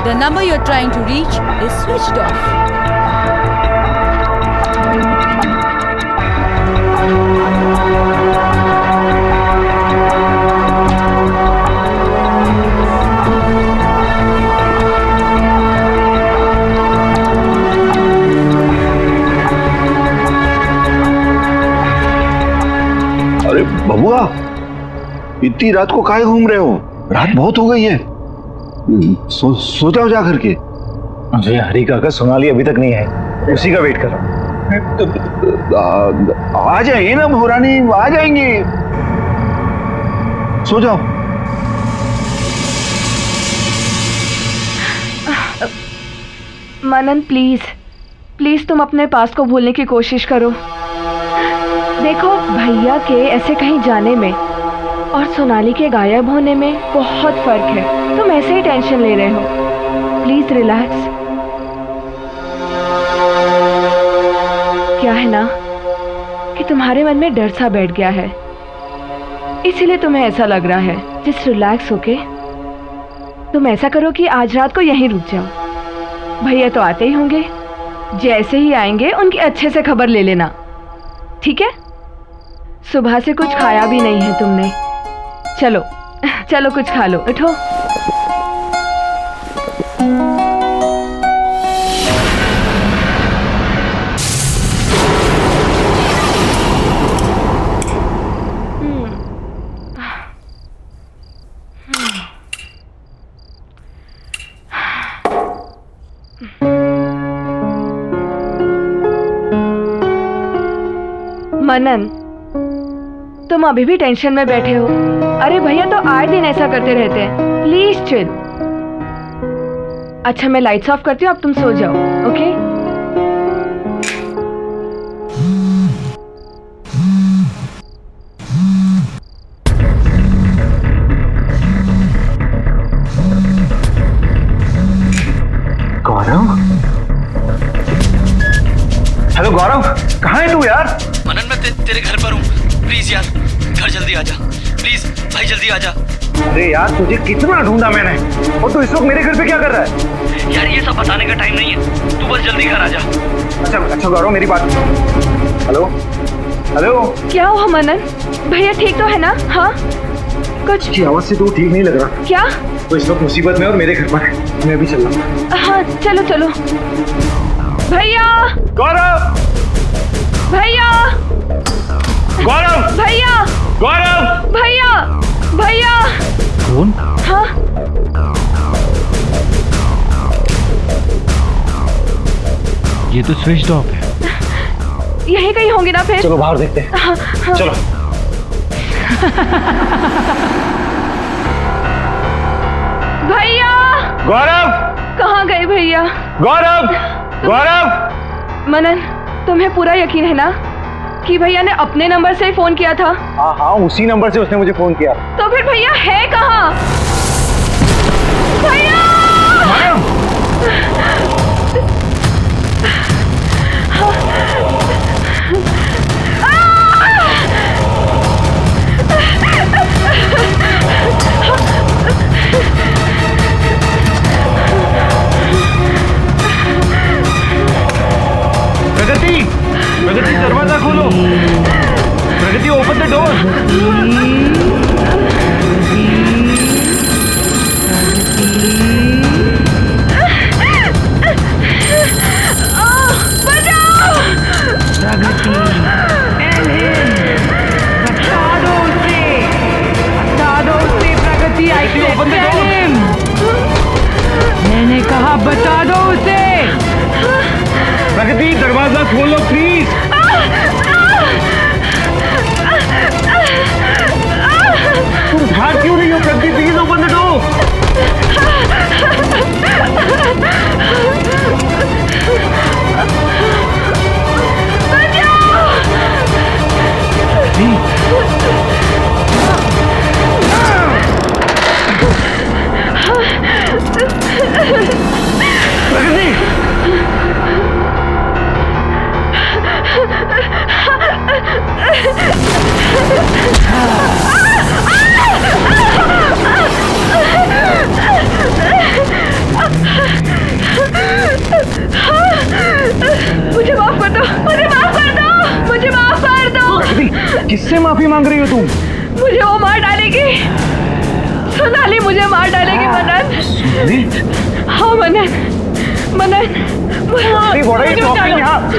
The number you're trying to reach is switched off. अरे बबुआ, इतनी रात को काहे घूम रहे हो? रात बहुत हो गई है। सो जाओ जा करके। अरे हरी काका, सोनाली अभी तक नहीं आई, उसी का वेट कर रहा हूँ। आ जाइए ना महारानी, आ जाएंगे। सो जाओ। मनन प्लीज प्लीज तुम अपने पास को भूलने की कोशिश करो। देखो भैया के ऐसे कहीं जाने में और सोनाली के गायब होने में बहुत फर्क है। तुम ऐसे ही टेंशन ले रहे हो, प्लीज रिलैक्स। क्या है ना कि तुम्हारे मन में डर सा बैठ गया है, इसीलिए तुम्हें ऐसा लग रहा है। जस्ट रिलैक्स होके तुम ऐसा करो कि आज रात को यहीं रुक जाओ। भैया तो आते ही होंगे, जैसे ही आएंगे उनकी अच्छे से खबर ले लेना, ठीक है? सुबह से कुछ खाया भी नहीं है तुमने। चलो चलो कुछ खा लो, उठो। मनन, तुम अभी भी टेंशन में बैठे हो। अरे भैया तो आए दिन ऐसा करते रहते हैं, प्लीज चिल। अच्छा मैं लाइट्स ऑफ करती हूँ, अब तुम सो जाओ, ओके? गौरव, हेलो गौरव, कहाँ है तू यार? मनन मैं तेरे घर पर हूँ, प्लीज यार घर जल्दी आ जा, प्लीज भाई जल्दी आ जा। अरे यार तुझे कितना ढूंढा मैंने, और तू इस वक्त मेरे घर पे क्या कर रहा है? यार ये सब बताने का टाइम नहीं है, तू बस जल्दी घर आ जा। अच्छा गौरव मेरी बात। हेलो हेलो, क्या हुआ मनन? भैया ठीक तो है ना? हाँ कुछ की आवाज से तू ठीक नहीं लग रहा। क्या? तो इस वक्त मुसीबत में और मेरे घर पर है, मैं भी चल रहा हूँ। हाँ चलो चलो। भैया, गौरव, भैया, गौरव, भैया, गौरव, भैया, भैया। कौन? हाँ ये तो स्विच ऑफ है। यही कहीं होंगे ना फिर। चलो बाहर देखते हैं। हाँ, हाँ। चलो। भैया, गौरव, कहाँ गए भैया? गौरव, गौरव। मनन, तुम्हें पूरा यकीन है ना कि भैया ने अपने नंबर से ही फोन किया था? हाँ उसी नंबर से उसने मुझे फोन किया। तो फिर भैया है कहाँ? भैया! प्रगति, प्रगति दरवाजा खोलो। प्रगति ओपन द डोर। मैंने कहा बता दो उसे। प्रगति दरवाजा खोलो प्लीज। तुम भाग क्यों नहीं हो Pragati? Please open the door. नहीं किससे माफी मांग रही हो तुम? मुझे वो मार डालेगी, सोनाली मुझे मार डालेगी मनन। हाँ मनन, मनन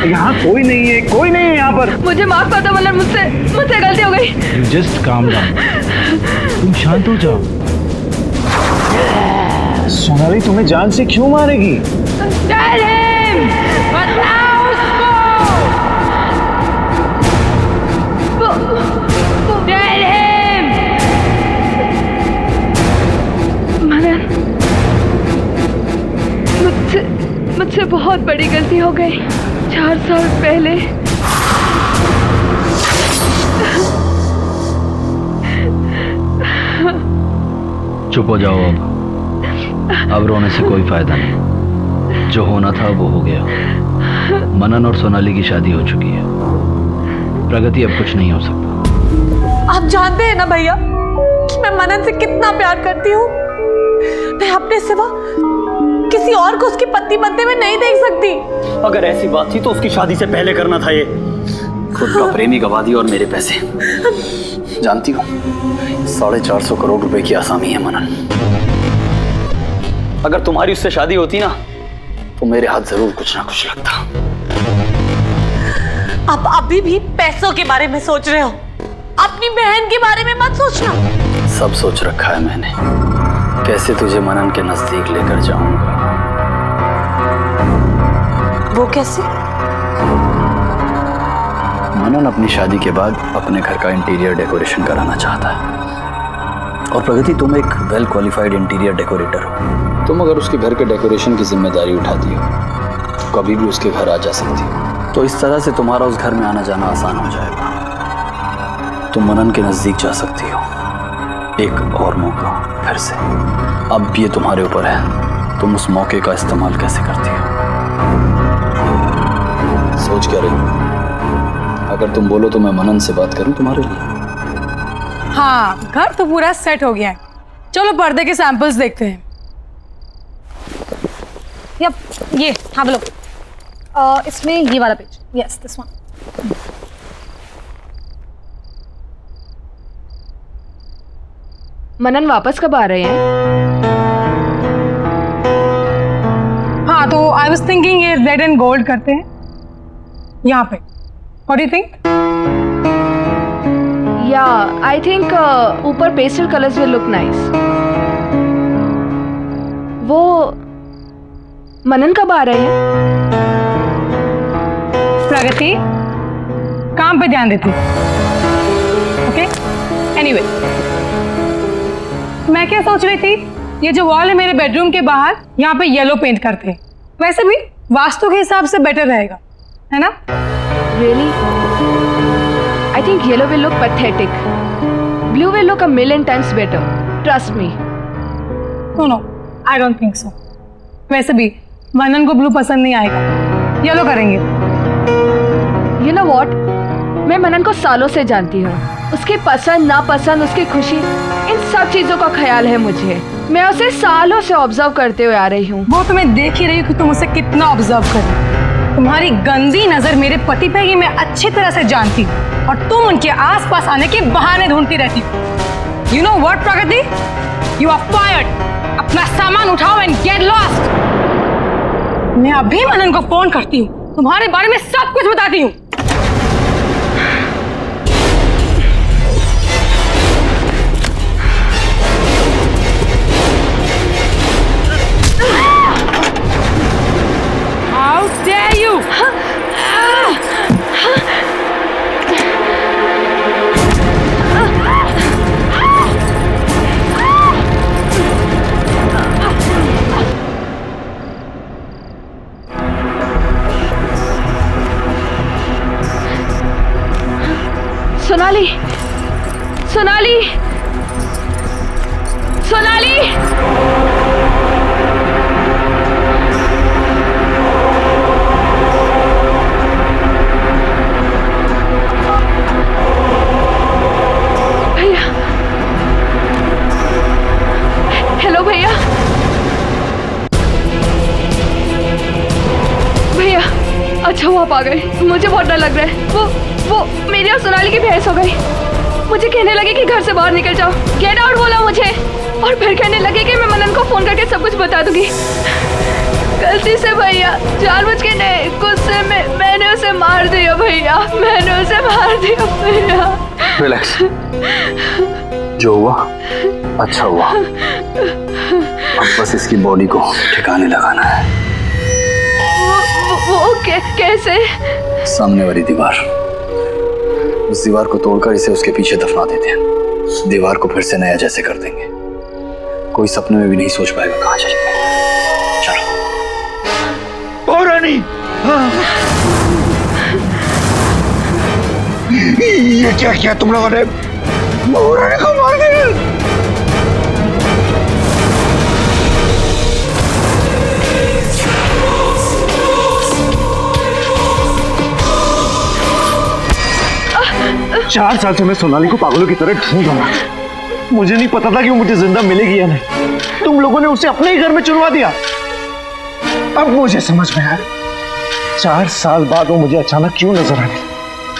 यहाँ कोई नहीं है, कोई नहीं है यहाँ पर। मुझे माफ कर दो मनन, मुझसे गलती हो गई। जस्ट काम डाउन, तुम शांत हो जाओ। सोनाली तुम्हें जान से क्यों मारेगी? Tell him! बताओ उसको! Tell him! मनन, मुझसे बहुत बड़ी गलती हो गई। 4 साल पहले चुप हो जाओ अब रोने से कोई फायदा नहीं। जो होना था वो हो गया। मनन और सोनाली की शादी हो चुकी है। प्रगति अब कुछ नहीं हो सकता। आप जानते हैं ना भैया कि मैं मनन से कितना प्यार करती हूँ। मैं अपने सिवा किसी और को उसकी पत्नी बनते हुए नहीं देख सकती। अगर ऐसी बात थी तो उसकी शादी से पहले करना था। ये खुद का प्रेमी गवा दिया और मेरे पैसे। जानती हो 450 करोड़ रुपए की आसामी है मनन। अगर तुम्हारी उससे शादी होती ना तो मेरे हाथ जरूर कुछ ना कुछ लगता। आप अभी भी पैसों के बारे में सोच रहे हो, अपनी बहन के बारे में मत सोचना। सब सोच रखा है मैंने, कैसे तुझे मनन के नजदीक लेकर जाऊंगा। वो कैसे? मनन अपनी शादी के बाद अपने घर का इंटीरियर डेकोरेशन कराना चाहता है। और प्रगति तुम एक वेल क्वालिफाइड इंटीरियर डेकोरेटर हो। तुम अगर उसके घर के डेकोरेशन की जिम्मेदारी उठाती हो तो कभी भी उसके घर आ जा सकती हो। तो इस तरह से तुम्हारा उस घर में आना जाना आसान हो जाएगा। तुम मनन के नजदीक जा सकती हो। एक और मौका फिर से। अब ये तुम्हारे ऊपर है, तुम उस मौके का इस्तेमाल कैसे करती हो। सोच क्या रही हो? अगर तुम बोलो तो मैं मनन से बात करूं तुम्हारे लिए। हाँ, घर तो पूरा सेट हो गया है। चलो पर्दे के सैंपल्स देखते हैं। यप, ये हाँ बोलो। इसमें ये वाला पेज, यस दिस वन। मनन वापस कब आ रहे हैं? हाँ तो आई वाज थिंकिंग ये रेड एंड गोल्ड करते हैं यहाँ पे। What do you think? या आई थिंक ऊपर pastel colours will look nice. वो मनन कब आ रहे हैं? प्रगति काम पे ध्यान देती। ओके एनीवे, मैं क्या सोच रही थी, ये जो वॉल है मेरे बेडरूम के बाहर, यहाँ पे येलो पेंट करते हैं। वैसे भी वास्तु के हिसाब से बेटर रहेगा, है ना? Really? I think yellow will look pathetic. Blue will look a million times better. Trust me. No, I don't think so. वैसे भी मनन को ब्लू पसंद नहीं आएगा, येलो करेंगे। You know what? मैं मनन को सालों से जानती हूँ। उसकी पसंद नापसंद, उसकी खुशी, इन सब चीजों का ख्याल है मुझे। मैं उसे सालों से ऑब्जर्व करते हुए आ रही हूँ। वो तो मैं देख ही रही हूँ कि तुम उसे कितना ऑब्जर्व कर रही हो। तुम्हारी गंदी नजर मेरे पति पे ये मैं अच्छी तरह से जानती हूँ, और तुम उनके आसपास आने के बहाने ढूंढती रहती हो। You know what, Pragati? You are fired. अपना सामान उठाओ and get lost. मैं अभी मनन को फोन करती हूँ, तुम्हारे बारे में सब कुछ बताती हूँ। How dare you? Sonali, Sonali, Sonali. भैया, हेलो भैया। भैया, अच्छा वो आप आ गए। मुझे बहुत डर लग रहा है। वो मेरी और सोनाली की बहस हो गई। मुझे कहने लगे कि घर से बाहर निकल जाओ, गेट आउट बोला मुझे, और फिर कहने लगे कि मैं मनन को फोन करके सब कुछ बता दूंगी। गलती से भैया, जानबूझ के नहीं, गुस्से में मैंने उसे मार दिया भैया, मैंने उसे मार दिया भैया। रिलैक्स, जो हुआ अच्छा हुआ, अब बस इसकी बॉडी को ठिकाने लगाना है। वो कैसे? सामने वाली दीवार, उस दीवार को तोड़कर इसे उसके पीछे दफना देते हैं। दीवार को फिर से नया जैसे कर देंगे, कोई सपने में भी नहीं सोच पाएगा कहाँ चले गए। चलो। ओ रानी, ये क्या किया तुम लोगों ने? ओ रानी को मार दिया। 4 साल से मैं सोनाली को पागलों की तरह ढूंढ रहा हूं। मुझे नहीं पता था कि वो मुझे जिंदा मिलेगी या नहीं। तुम लोगों ने उसे अपने ही घर में चुनवा दिया। अब मुझे समझ में आया 4 साल बाद वो मुझे अचानक क्यों नजर आई,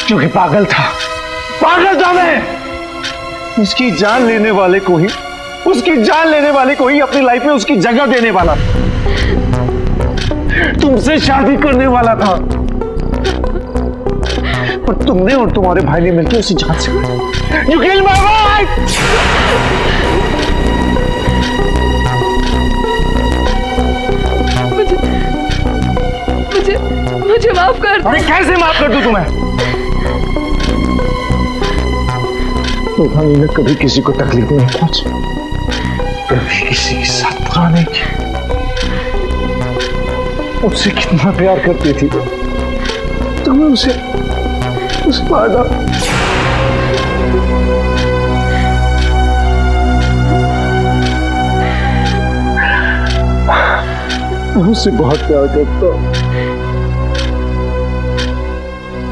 क्योंकि पागल था मैं। उसकी जान लेने वाले को ही अपनी लाइफ में उसकी जगह देने वाला था, तुमसे शादी करने वाला था, पर तुमने और तुम्हारे भाई ने मिलकर उसे जान से मारा। You killed my wife! मुझे माफ कर दो। अरे कैसे माफ कर दूं तुम्हें? तूफानी ने कभी किसी को तकलीफ नहीं पहुंची, कभी किसी के साथ बुरा नहीं किया। उससे कितना प्यार करती थी तुम्हें उस मार डाला। मैं उससे बहुत प्यार करता हूं,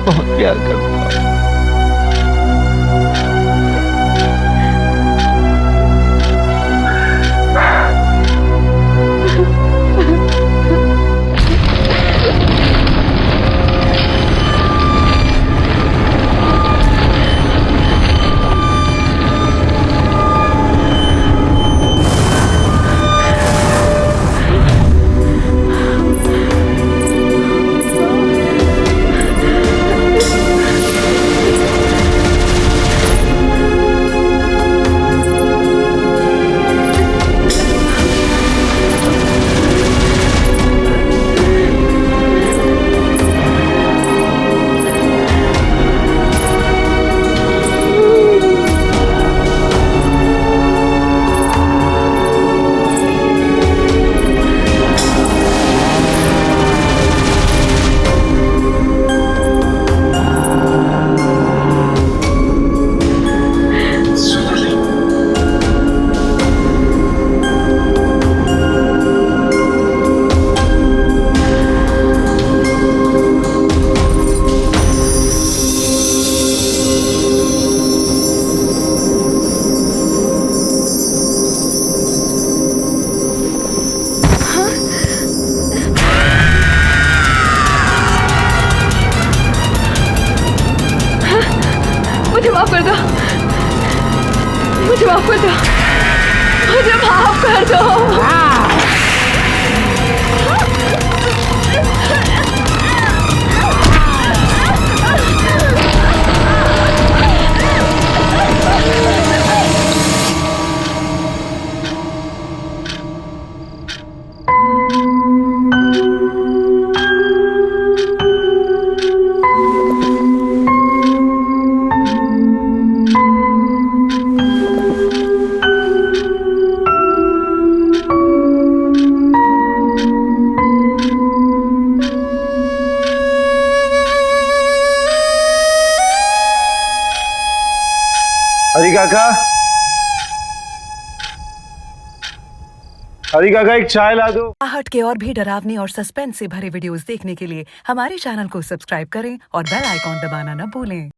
बहुत प्यार करता हूं। मुझे माफ कर दो, मुझे माफ कर दो, मुझे माफ कर दो। हरी काका एक चाय ला दो। आहट के और भी डरावनी और सस्पेंस से भरे वीडियोस देखने के लिए हमारे चैनल को सब्सक्राइब करें और बेल आइकॉन दबाना न भूलें।